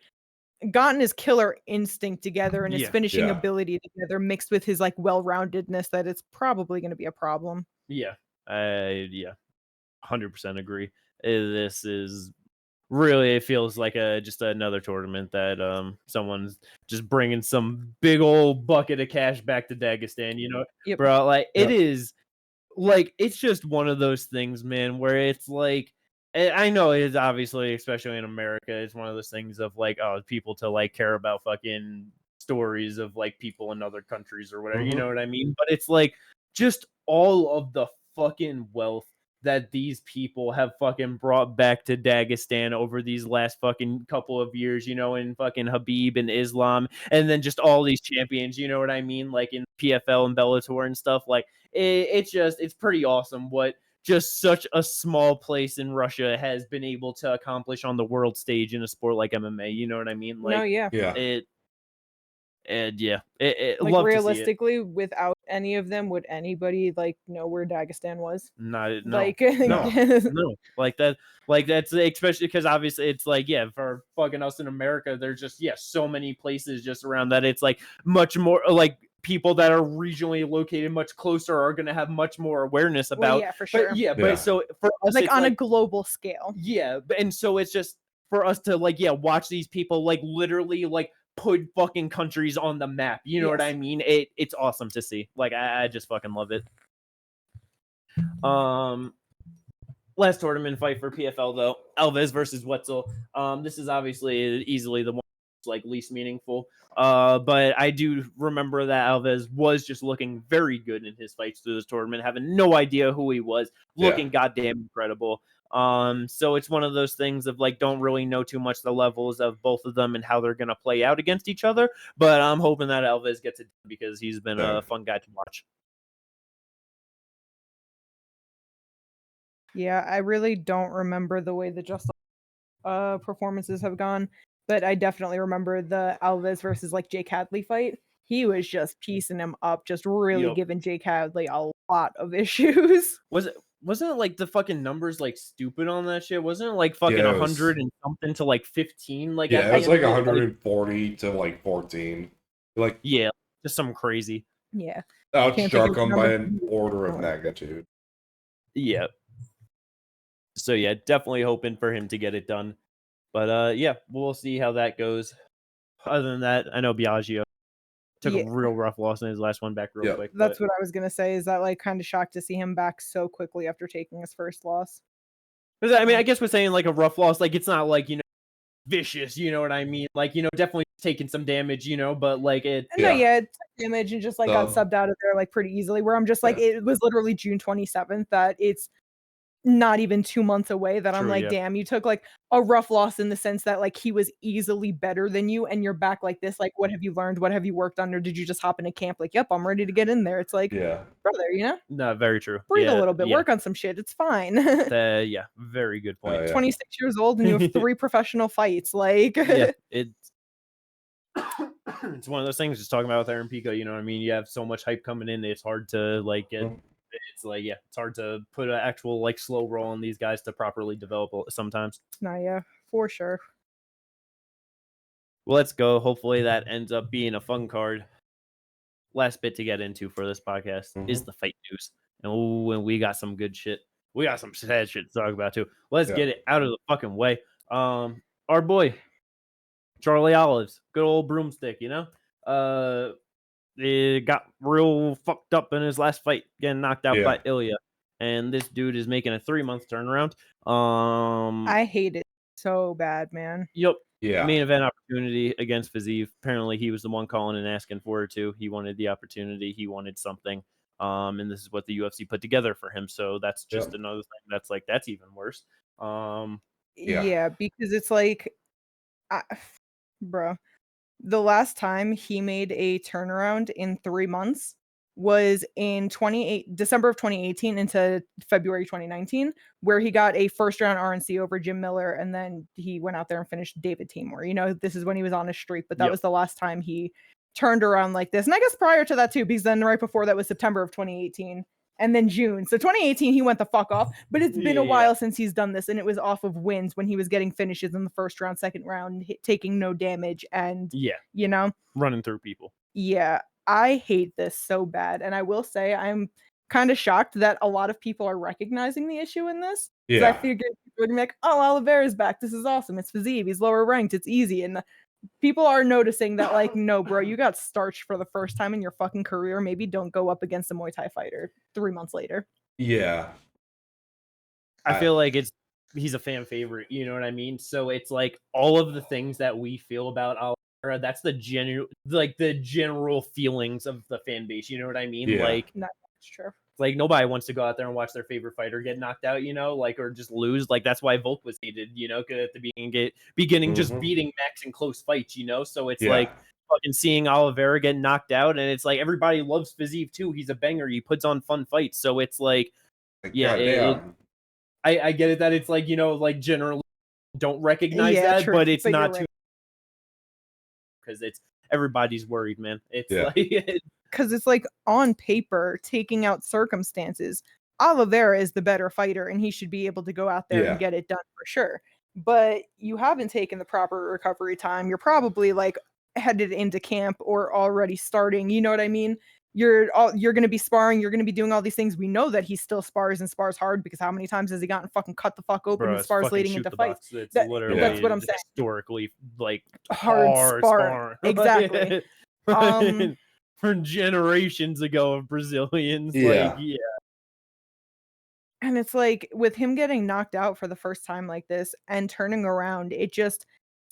gotten his killer instinct together and his finishing ability together mixed with his like well-roundedness that it's probably going to be a problem. Yeah. 100% agree. This is really, it feels like just another tournament that someone's just bringing some big old bucket of cash back to Dagestan, you know, bro. Like it is like, it's just one of those things, man, where it's like, I know it is obviously, especially in America, it's one of those things of like, people to like care about fucking stories of like people in other countries or whatever, you know what I mean? But it's like just all of the fucking wealth that these people have fucking brought back to Dagestan over these last fucking couple of years, you know, in fucking Habib and Islam, and then just all these champions, you know what I mean? Like in PFL and Bellator and stuff. Like it's pretty awesome what just such a small place in Russia has been able to accomplish on the world stage in a sport like MMA. You know what I mean? Like, like realistically, without any of them, would anybody like know where Dagestan was? No. Like no, like that, like that's especially because obviously it's like for fucking us in America, there's just so many places just around that it's like much more like people that are regionally located much closer are going to have much more awareness about. Well, for sure. But so for us, like on a global scale. And so it's just for us to like watch these people like literally like put fucking countries on the map. You know what I mean? It's awesome to see. Like I just fucking love it. Last tournament fight for PFL though, Alves versus Wetzel. This is obviously easily the one like least meaningful. But I do remember that Alves was just looking very good in his fights through this tournament, having no idea who he was, looking goddamn incredible. So it's one of those things of like, don't really know too much the levels of both of them and how they're gonna play out against each other. But I'm hoping that Alves gets it because he's been a fun guy to watch. Yeah, I really don't remember the way the just performances have gone, but I definitely remember the Alves versus like Jake Hadley fight. He was just piecing him up, just really giving Jake Hadley a lot of issues. Wasn't it like the fucking numbers like stupid on that shit? Wasn't it like fucking 100 and something to like 15? Like it was like 140 to like 14. Like just something crazy. Yeah, outstruck him by an order of magnitude. Yeah. So yeah, definitely hoping for him to get it done. But yeah, we'll see how that goes. Other than that, I know Biagio took a real rough loss in his last one back real quick. That's what I was gonna say. Is that like kind of shocked to see him back so quickly after taking his first loss? Because I mean, I guess we're saying like a rough loss, like it's not like, you know, vicious, you know what I mean? Like, you know, definitely taking some damage, you know, but like it it took damage and just like got subbed out of there like pretty easily, where I'm just like, it was literally June 27th that it's not even 2 months away that I'm like, damn, you took like a rough loss in the sense that like he was easily better than you and you're back like this. Like, what have you learned? What have you worked on? Or did you just hop into camp? Like, yep, I'm ready to get in there. It's like, brother, you know? No, very true. Breathe a little bit, work on some shit. It's fine. Yeah, very good point. 26 years old and you have 3 professional fights. Like, it's one of those things, just talking about with Aaron Pico, you know what I mean? You have so much hype coming in, it's hard to like get. It's like, it's hard to put an actual like slow roll on these guys to properly develop sometimes. No, for sure. Well, let's go. Hopefully that ends up being a fun card. Last bit to get into for this podcast is the fight news. And we got some good shit. We got some sad shit to talk about too. Let's get it out of the fucking way. Our boy, Charlie Olives, good old broomstick, you know? It got real fucked up in his last fight, getting knocked out by Elliott. And this dude is making a 3-month turnaround. I hate it so bad, man. Yep. Yeah. Main event opportunity against Fiziev. Apparently, he was the one calling and asking for it too. He wanted the opportunity. He wanted something. And this is what the UFC put together for him. So that's just another thing that's even worse. Yeah, because it's like, bro. The last time he made a turnaround in 3 months was in December of 2018 into February 2019, where he got a first round RNC over Jim Miller, and then he went out there and finished David Timur. You know, this is when he was on a streak, but that was the last time he turned around like this. And I guess prior to that too, because then right before that was September of 2018. And then June. So 2018, he went the fuck off. But it's been a while since he's done this. And it was off of wins when he was getting finishes in the first round, second round, taking no damage. And, you know, running through people. Yeah, I hate this so bad. And I will say I'm kind of shocked that a lot of people are recognizing the issue in this. I figured people would be like, oh, Oliveira's back. This is awesome. It's Fiziev. He's lower ranked. It's easy. And people are noticing that, like, no, bro, you got starched for the first time in your fucking career. Maybe don't go up against a Muay Thai fighter 3 months later. Yeah. I feel like he's a fan favorite, you know what I mean? So it's like all of the things that we feel about Oliveira, that's the general feelings of the fan base, you know what I mean? Yeah. Like, that's true. Like, nobody wants to go out there and watch their favorite fighter get knocked out, you know, like, or just lose. Like, that's why Volk was hated, you know, at the beginning just beating Max in close fights, you know? So it's like fucking seeing Oliveira get knocked out, and it's like everybody loves Fiziev too. He's a banger. He puts on fun fights. So it's like I get it that it's like, you know, like generally don't recognize that, but it's not too, because it's everybody's worried, man. It's like because it's like on paper, taking out circumstances, Oliveira is the better fighter and he should be able to go out there and get it done for sure. But you haven't taken the proper recovery time. You're probably like headed into camp or already starting. You know what I mean? You're going to be sparring. You're going to be doing all these things. We know that he still spars and spars hard, because how many times has he gotten fucking cut the fuck open and spars leading into fights? That's what I'm saying. Historically, like hard spar. Exactly. From generations ago of Brazilians. And it's like with him getting knocked out for the first time like this and turning around, it just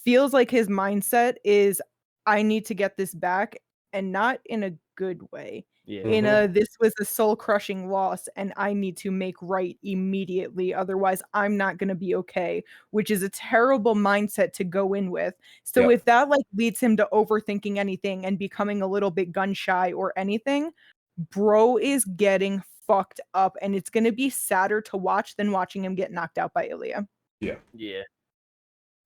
feels like his mindset is, I need to get this back, and not in a good way. Yeah. In a, this was a soul-crushing loss, and I need to make right immediately. Otherwise, I'm not going to be okay, which is a terrible mindset to go in with. So if that like leads him to overthinking anything and becoming a little bit gun shy or anything, bro is getting fucked up, and it's going to be sadder to watch than watching him get knocked out by Ilya. Yeah. Yeah.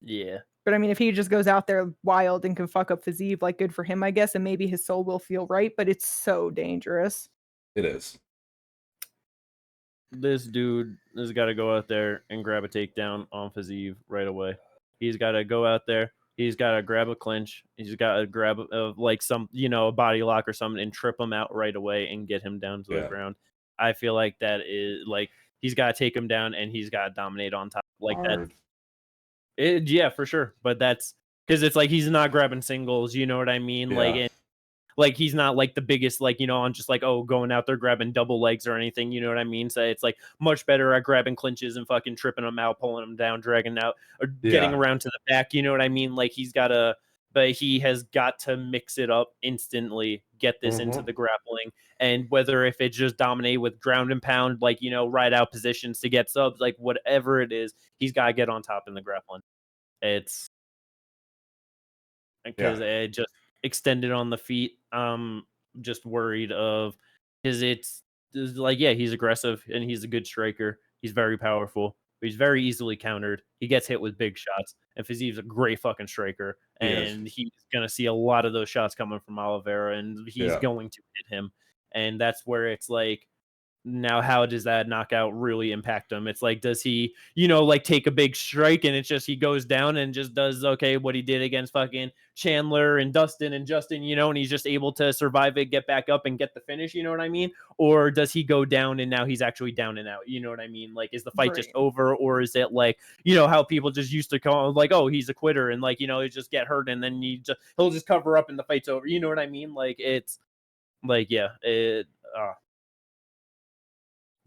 Yeah. But I mean, if he just goes out there wild and can fuck up Fiziev, like, good for him, I guess, and maybe his soul will feel right, but it's so dangerous. It is. This dude has got to go out there and grab a takedown on Fiziev right away. He's got to go out there. He's got to grab a clinch. He's got to grab like some, a body lock or something and trip him out right away and get him down to the ground. I feel like that is like, he's got to take him down and he's got to dominate on top like that. Yeah, for sure. But that's because it's like he's not grabbing singles. You know what I mean? Yeah. Like he's not like the biggest, like, on just like, going out there grabbing double legs or anything. You know what I mean? So it's like much better at grabbing clinches and fucking tripping them out, pulling them down, dragging out, or getting around to the back. You know what I mean? Like but he has got to mix it up instantly, get this into the grappling. And whether if it's just dominate with ground and pound, like, ride out positions to get subs, like whatever it is, he's got to get on top in the grappling. It's because it just extended on the feet. Just worried of, because it's like, he's aggressive and he's a good striker. He's very powerful, but he's very easily countered. He gets hit with big shots, and Fiziev's a great fucking striker, and he's gonna see a lot of those shots coming from Oliveira, and he's going to hit him, and that's where it's like, now how does that knockout really impact him? It's like, does he, like take a big strike and it's just he goes down and just does what he did against fucking Chandler and Dustin and Justin, and he's just able to survive it, get back up and get the finish, you know what I mean? Or does he go down and now he's actually down and out, you know what I mean? Like, is the fight just over, or is it like, how people just used to call like, oh, he's a quitter, and like, he just get hurt and then he'll just cover up and the fight's over, you know what I mean? Like, it's like,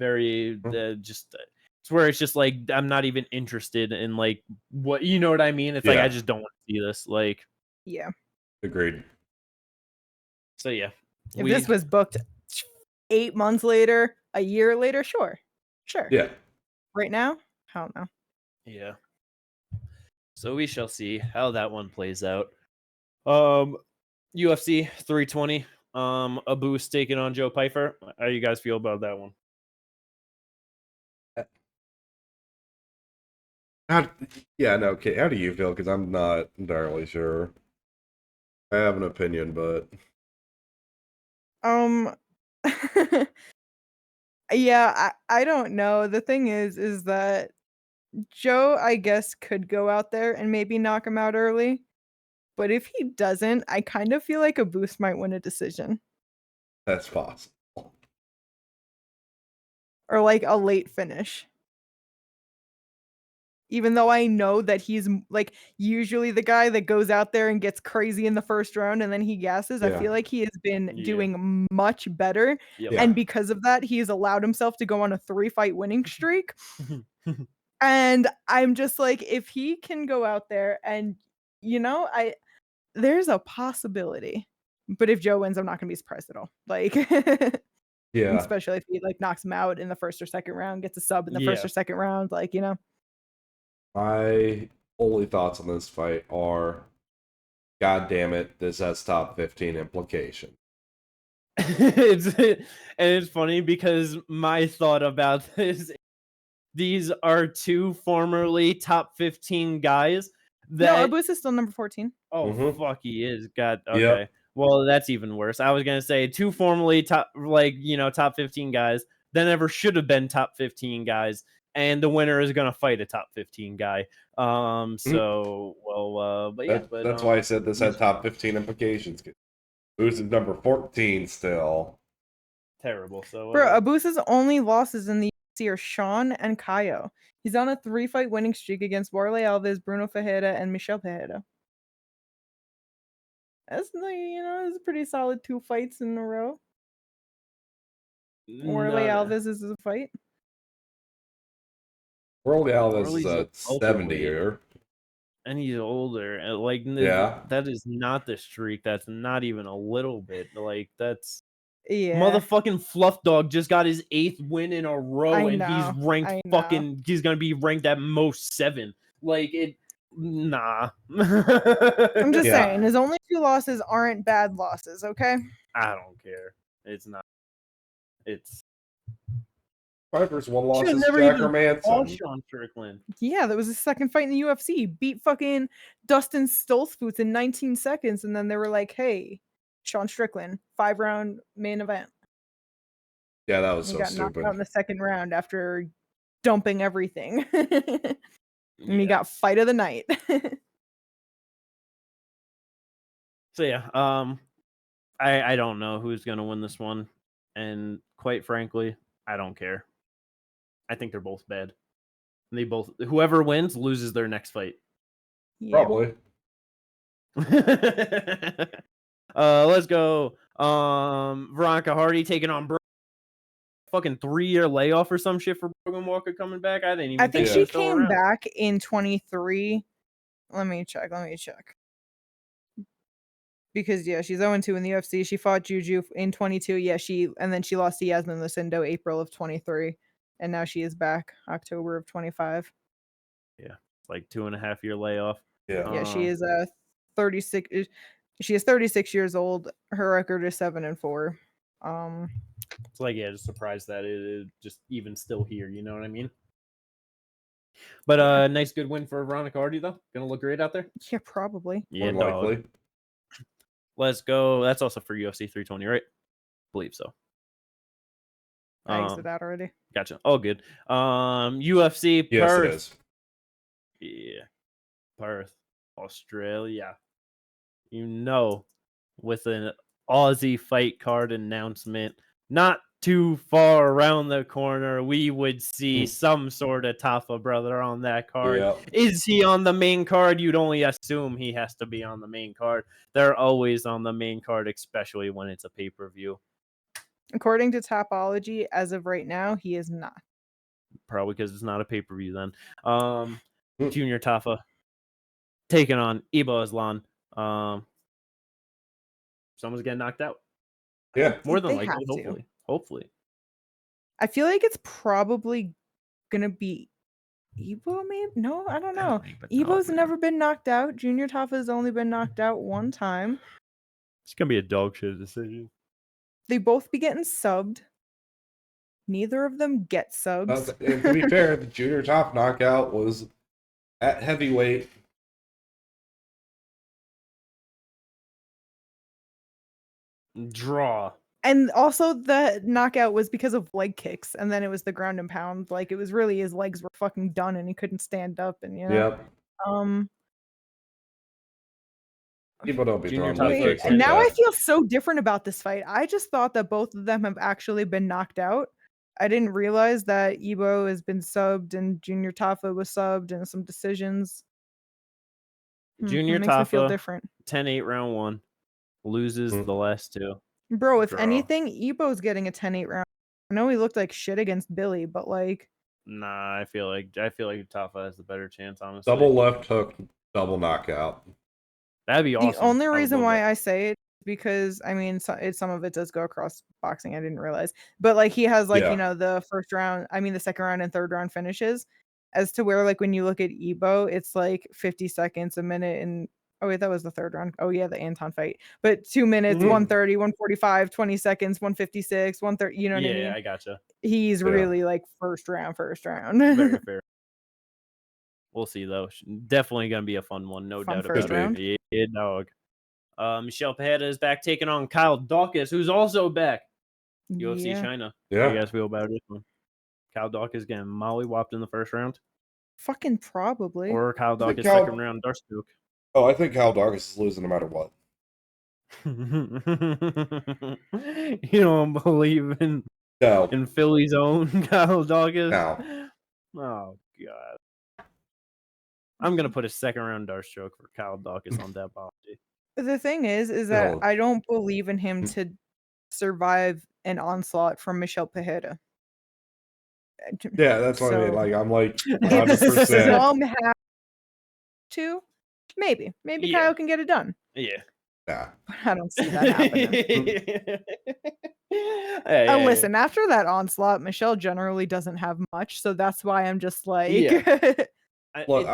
very just it's where it's just like, I'm not even interested in like what, you know what I mean? It's like, I just don't want to see this. Like, agreed. So if this was booked 8 months later, a year later, sure. Right now, hell no. So we shall see how that one plays out. UFC 320, Abus taking on Joe Pyfer. How do you guys feel about that one? How do you feel? Because I'm not entirely sure. I have an opinion, but I don't know. The thing is that Joe, I guess, could go out there and maybe knock him out early, but if he doesn't, I kind of feel like Abus might win a decision. That's possible. Or like a late finish. Even though I know that he's like usually the guy that goes out there and gets crazy in the first round and then he gasses, I feel like he has been doing much better. And because of that, he has allowed himself to go on a 3-fight winning streak. And I'm just like, if he can go out there and, there's a possibility. But if Joe wins, I'm not going to be surprised at all. Like, especially if he like knocks him out in the first or second round, gets a sub in the first or second round, like, My only thoughts on this fight are, God damn it, this has top 15 implication. It's funny because my thought about this, these are two formerly top 15 guys. No, Abus is still number 14. Oh, fuck, he is. God, okay. Yep. Well, that's even worse. I was gonna say two formerly top 15 guys that never should have been top 15 guys. And the winner is gonna fight a top 15 guy. So, well, but that's why I said this had top 15 implications. Abus is number 14 still. Terrible. So, bro, Abus's only losses in the UFC are Sean and Kaio. He's on a 3-fight winning streak against Warley Alves, Bruno Ferreira, and Michal Ferreira. That's it's a pretty solid 2 fights in a row. Warley Alves is a fight. Warley Alves is a 70-year. And he's older. And like, Yeah. that is not the streak. That's not even a little bit. Like, that's Yeah. motherfucking Fluff Dog just got his 8th win in a row, I and know, he's ranked I know. fucking. He's gonna be ranked at most 7. Like it. Nah. I'm just Yeah. saying, his only 2 losses aren't bad losses, okay? I don't care. It's not. It's. Pyfer's one loss Should've is never Jack even Hermanson. fought Sean Strickland. Yeah, that was his second fight in the UFC. He beat fucking Dustin Stoltzfus in 19 seconds, and then they were like, hey, Sean Strickland, 5-round main event. Yeah, that was He so got knocked stupid. out in the second round after dumping everything. And he Yeah. got fight of the night. So yeah, I don't know who's gonna win this one, and quite frankly, I don't care. I think they're both bad. And they both, whoever wins loses their next fight. Yeah. Probably. Let's go. Veronica Hardy taking on fucking 3-year layoff or some shit for Brogan Walker coming back. I didn't even I think she she was still came around. back in 23. Let me check. Because yeah, she's 0-2 in the UFC. She fought Juju in 22. Yeah, and then she lost to Yasmin Lucindo April of 23. And now she is back October of 25. Yeah, like 2.5-year layoff. Yeah. Yeah, she is 36. She is 36 years old. Her record is 7-4. It's like, yeah, just surprised that it just even still here. You know what I mean? But nice good win for Veronica Hardy though. Gonna look great out there. Yeah, probably. Yeah, More dog. likely. Let's go. That's also for UFC 320, right? Believe so. I exited out already. Gotcha. All good. UFC Yes, Perth. it is. Yeah. Perth, Australia. You know, with an Aussie fight card announcement, not too far around the corner, we would see some sort of Tafa brother on that card. Yeah. Is he on the main card? You'd only assume he has to be on the main card. They're always on the main card, especially when it's a pay-per-view. According to Topology, as of right now, he is not. Probably because it's not a pay-per-view then. Junior Tafa taking on Ibo Aslan. Someone's getting knocked out. Yeah. More than They likely, have to. hopefully. I feel like it's probably gonna be Ibo, maybe? No, I don't know. Ibo's never been knocked out. Junior Tafa's only been knocked out one time. It's gonna be a dog shit decision. They both be getting subbed. Neither of them get subs. And to be fair, the junior top knockout was at heavyweight. Draw. And also the knockout was because of leg kicks, and then it was the ground and pound. Like, it was really his legs were fucking done and he couldn't stand up, and you know. Yep. People don't be Junior throwing top leg kicks And like now that. I feel so different about this fight. I just thought that both of them have actually been knocked out. I didn't realize that Ibo has been subbed and Junior Tafa was subbed and some decisions. Junior It makes me feel Tafa, different. 10-8 round 1, loses the last 2. Bro, if Draw. anything, Ibo's getting a 10-8 round. I know he looked like shit against Billy, but like, Nah, I feel like Tafa has the better chance, honestly. Double left hook, double knockout. That'd be awesome. the only I would reason love why that. I say it is because I mean, some of it does go across boxing. I didn't realize, but like he has like Yeah. you know the second round and third round finishes, as to where like when you look at Ibo, it's like 50 seconds, a minute, and oh wait, that was the third round. Oh yeah, the Anton fight, but 2 minutes, 130, 145, 20 seconds, 156, 130. You know what I mean? Yeah, I gotcha. He's Yeah. really like first round. Very fair. We'll see though. Definitely gonna be a fun one, no Fun doubt first about it. round. Yeah, dog. Michal Pereira is back taking on Kyle Dawkins, who's also back. UFC Yeah. China. Yeah. How you guys feel about this one? Kyle Dawkins getting molly-whopped in the first round, Fucking probably. or Kyle I think Dawkins Kyle- second round Darstook. Oh, I think Kyle Dargis is losing no matter what. You don't believe in No. Philly's own Kyle Dawkins? No. Oh god. I'm gonna put a second round Darstook for Kyle Dawkins on that body. The thing is that No. I don't believe in him to survive an onslaught from Michal Pereira. Yeah, that's what I mean. So- Like, I'm like It's 100%. some have to, Maybe Yeah. Kyle can get it done. Yeah. Nah. But I don't see that happening. Hey, Listen, after that onslaught, Michal generally doesn't have much, so that's why I'm just like, Yeah. Look,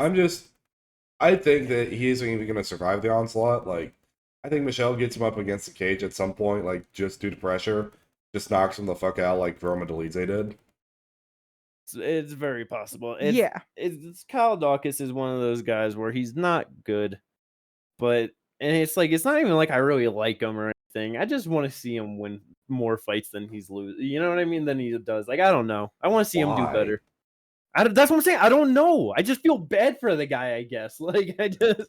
I think that he isn't even going to survive the onslaught. Like, I think Michal gets him up against the cage at some point, like, just due to pressure. Just knocks him the fuck out like Roma Delize did. it's very possible. yeah. It's Kyle Dawkins is one of those guys where he's not good, and it's like it's not even like I really like him or anything. I just want to see him win more fights than he's losing. You know what I mean? Than he does. Like I don't know. I want to see him do better. That's what I'm saying. I don't know. I just feel bad for the guy. I guess. Like I just.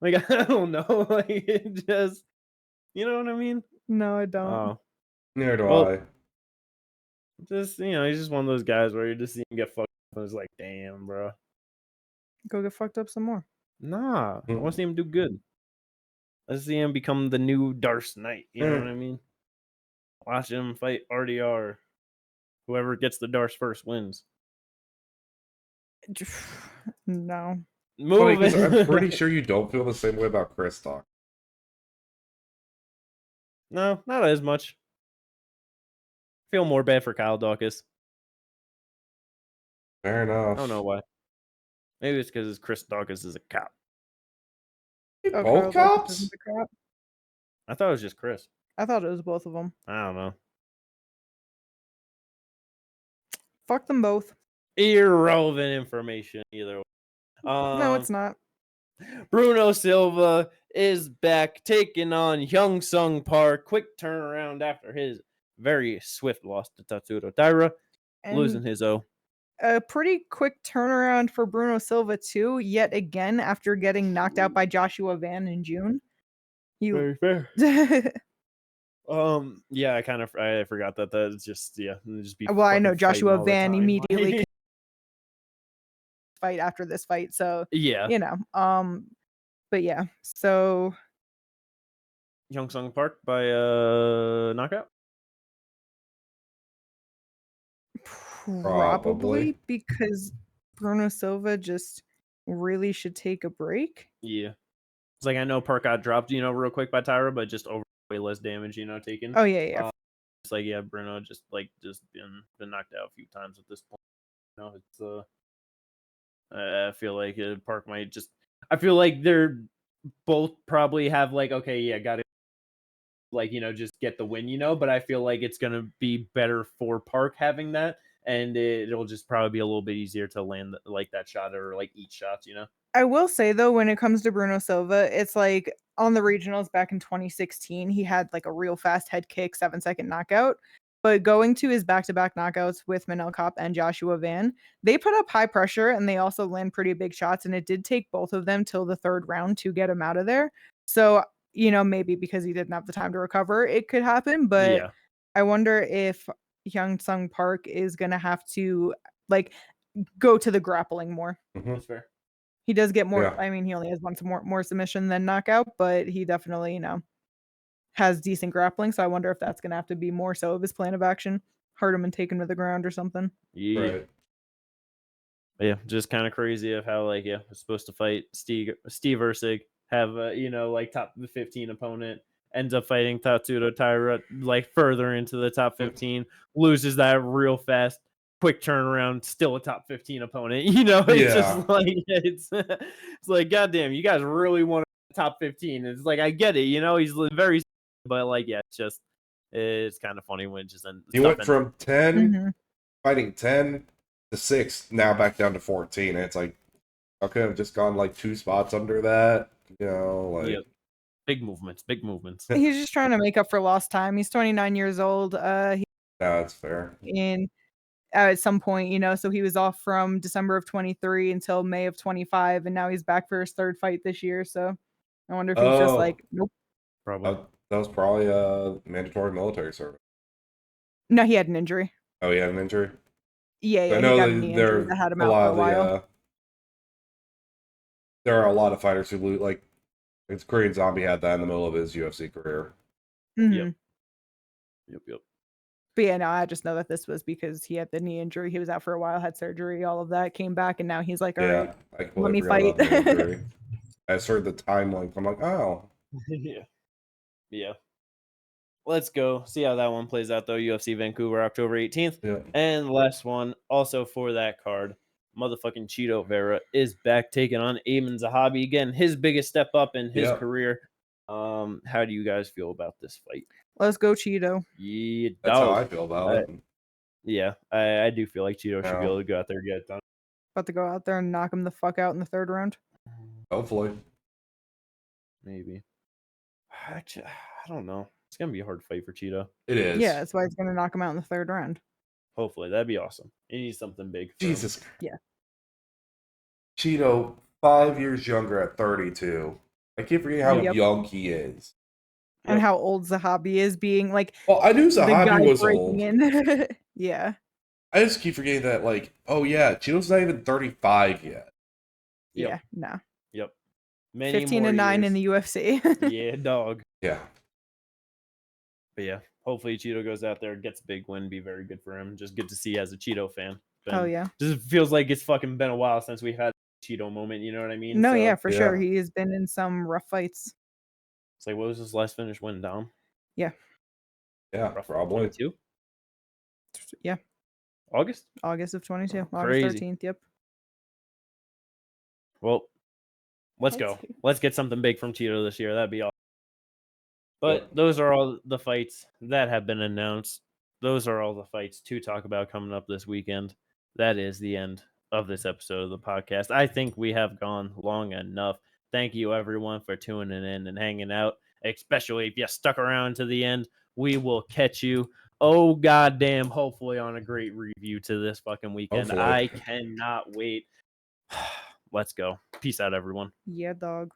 Like I don't know. Like it just. You know what I mean? No, I don't. Oh. Neither do Well, I. Just he's just one of those guys where you just see him get fucked up and it's like, damn, bro. Go get fucked up some more. Nah, I want to see him do good. Let's see him become the new Darce Knight. You know what I mean? Watch him fight RDR. Whoever gets the Darce first wins. No. Moving. I'm pretty sure you don't feel the same way about Chris Stock. No, not as much. Feel more bad for Kyle Dawkins. Fair enough. I don't know why. Maybe it's because Chris Dawkins is a cop. Both cops? I thought it was just Chris. I thought it was both of them. I don't know. Fuck them both. Irrelevant information either way. No, it's not. Bruno Silva is back taking on Hyung Sung Park. Quick turnaround after his very swift loss to Tatsuro Taira, losing his O. A pretty quick turnaround for Bruno Silva too, yet again after getting knocked out by Joshua Van in June. Very fair. Yeah, I forgot that that's just just be. Well, I know Joshua Van immediately fight after this fight, so yeah, but yeah, so Hyung Sung Park by knockout. Probably because Bruno Silva just really should take a break. Yeah, it's like I know Park got dropped, real quick by Taira, but just over way less damage, taken. Oh yeah. It's like Bruno just been knocked out a few times at this point. It's I feel like Park might just. I feel like they're both probably have got to just get the win, But I feel like it's gonna be better for Park having that, and it'll just probably be a little bit easier to land that shot or eat shots, I will say though, when it comes to Bruno Silva, it's like on the regionals back in 2016, he had like a real fast head kick, 7-second knockout. But going to his back-to-back knockouts with Manel Kopp and Joshua Van, they put up high pressure and they also land pretty big shots. And it did take both of them till the third round to get him out of there. So, maybe because he didn't have the time to recover, it could happen. But I wonder if Hyung Sung Park is going to have to go to the grappling more. That's fair. He does get more. Yeah. I mean, he only has more submission than knockout, but he definitely, has decent grappling. So I wonder if that's going to have to be more so of his plan of action. Hurt him and take him to the ground or something. Yeah. Right. Yeah, just kind of crazy of how was supposed to fight Steve Ursig, have top 15 opponent, ends up fighting Tatsuro Taira further into the top 15, loses that real fast. Quick turnaround, still a top 15 opponent. It's just it's like, goddamn, you guys really want a top 15. It's like, I get it, he's very, but it's kind of funny when just he went from 10 fighting 10 to 6, now back down to 14. And it's like, okay, I've just gone 2 spots under that, big movements. He's just trying to make up for lost time. He's 29 years old. That's fair. At some point, so he was off from December of 23 until May of 25, and now he's back for his third fight this year. So I wonder if he's just nope. Probably. That was probably a mandatory military service. No, he had an injury. Oh, he had an injury? Yeah, I know he got a knee injury that had him out for a while. There are a lot of fighters who lose, it's Korean Zombie had that in the middle of his UFC career. Mm-hmm. Yep. But yeah, no, I just know that this was because he had the knee injury. He was out for a while, had surgery, all of that, came back, and now he's like, all Yeah, right, I let completely me forgot about fight. the injury. I heard the time length. I'm like, oh. Yeah. Let's go see how that one plays out, though. UFC Vancouver, October 18th. Yeah. And last one, also for that card, motherfucking Cheeto Vera is back taking on Amin Zahabi. Again, his biggest step up in his career. How do you guys feel about this fight? Let's go, Cheeto. Yeah, That's how dog. I feel about it. Yeah, I do feel like Cheeto should be able to go out there and get it done. About to go out there and knock him the fuck out in the third round. Hopefully. Maybe. Actually, I don't know. It's going to be a hard fight for Cheeto. It is. Yeah, that's why he's going to knock him out in the third round. Hopefully. That'd be awesome. He needs something big. Jesus. Yeah. Cheeto, 5 years younger at 32. I can't forget how young he is. And how old Zahabi is, being like. Well, I knew Zahabi was old. In. Yeah. I just keep forgetting that, like, oh yeah, Cheeto's not even 35 yet. Yeah, no. Yep. 15-9 in the UFC. Yeah, dog. Yeah. But yeah, hopefully Cheeto goes out there, gets a big win, be very good for him. Just good to see as a Cheeto fan. Oh yeah. Just feels like it's fucking been a while since we've had a Cheeto moment, you know what I mean? No, yeah, for sure. He has been in some rough fights. It's like, what was his last finish win, Dom? Yeah. Yeah, probably. 22? Yeah. August of 22. Oh, August 13th, yep. Well, let's go. Let's get something big from Cheeto this year. That'd be awesome. But those are all the fights that have been announced. Those are all the fights to talk about coming up this weekend. That is the end of this episode of the podcast. I think we have gone long enough. Thank you, everyone, for tuning in and hanging out, especially if you stuck around to the end. We will catch you, goddamn, hopefully on a great review to this fucking weekend. Hopefully. I cannot wait. Let's go. Peace out, everyone. Yeah, dog.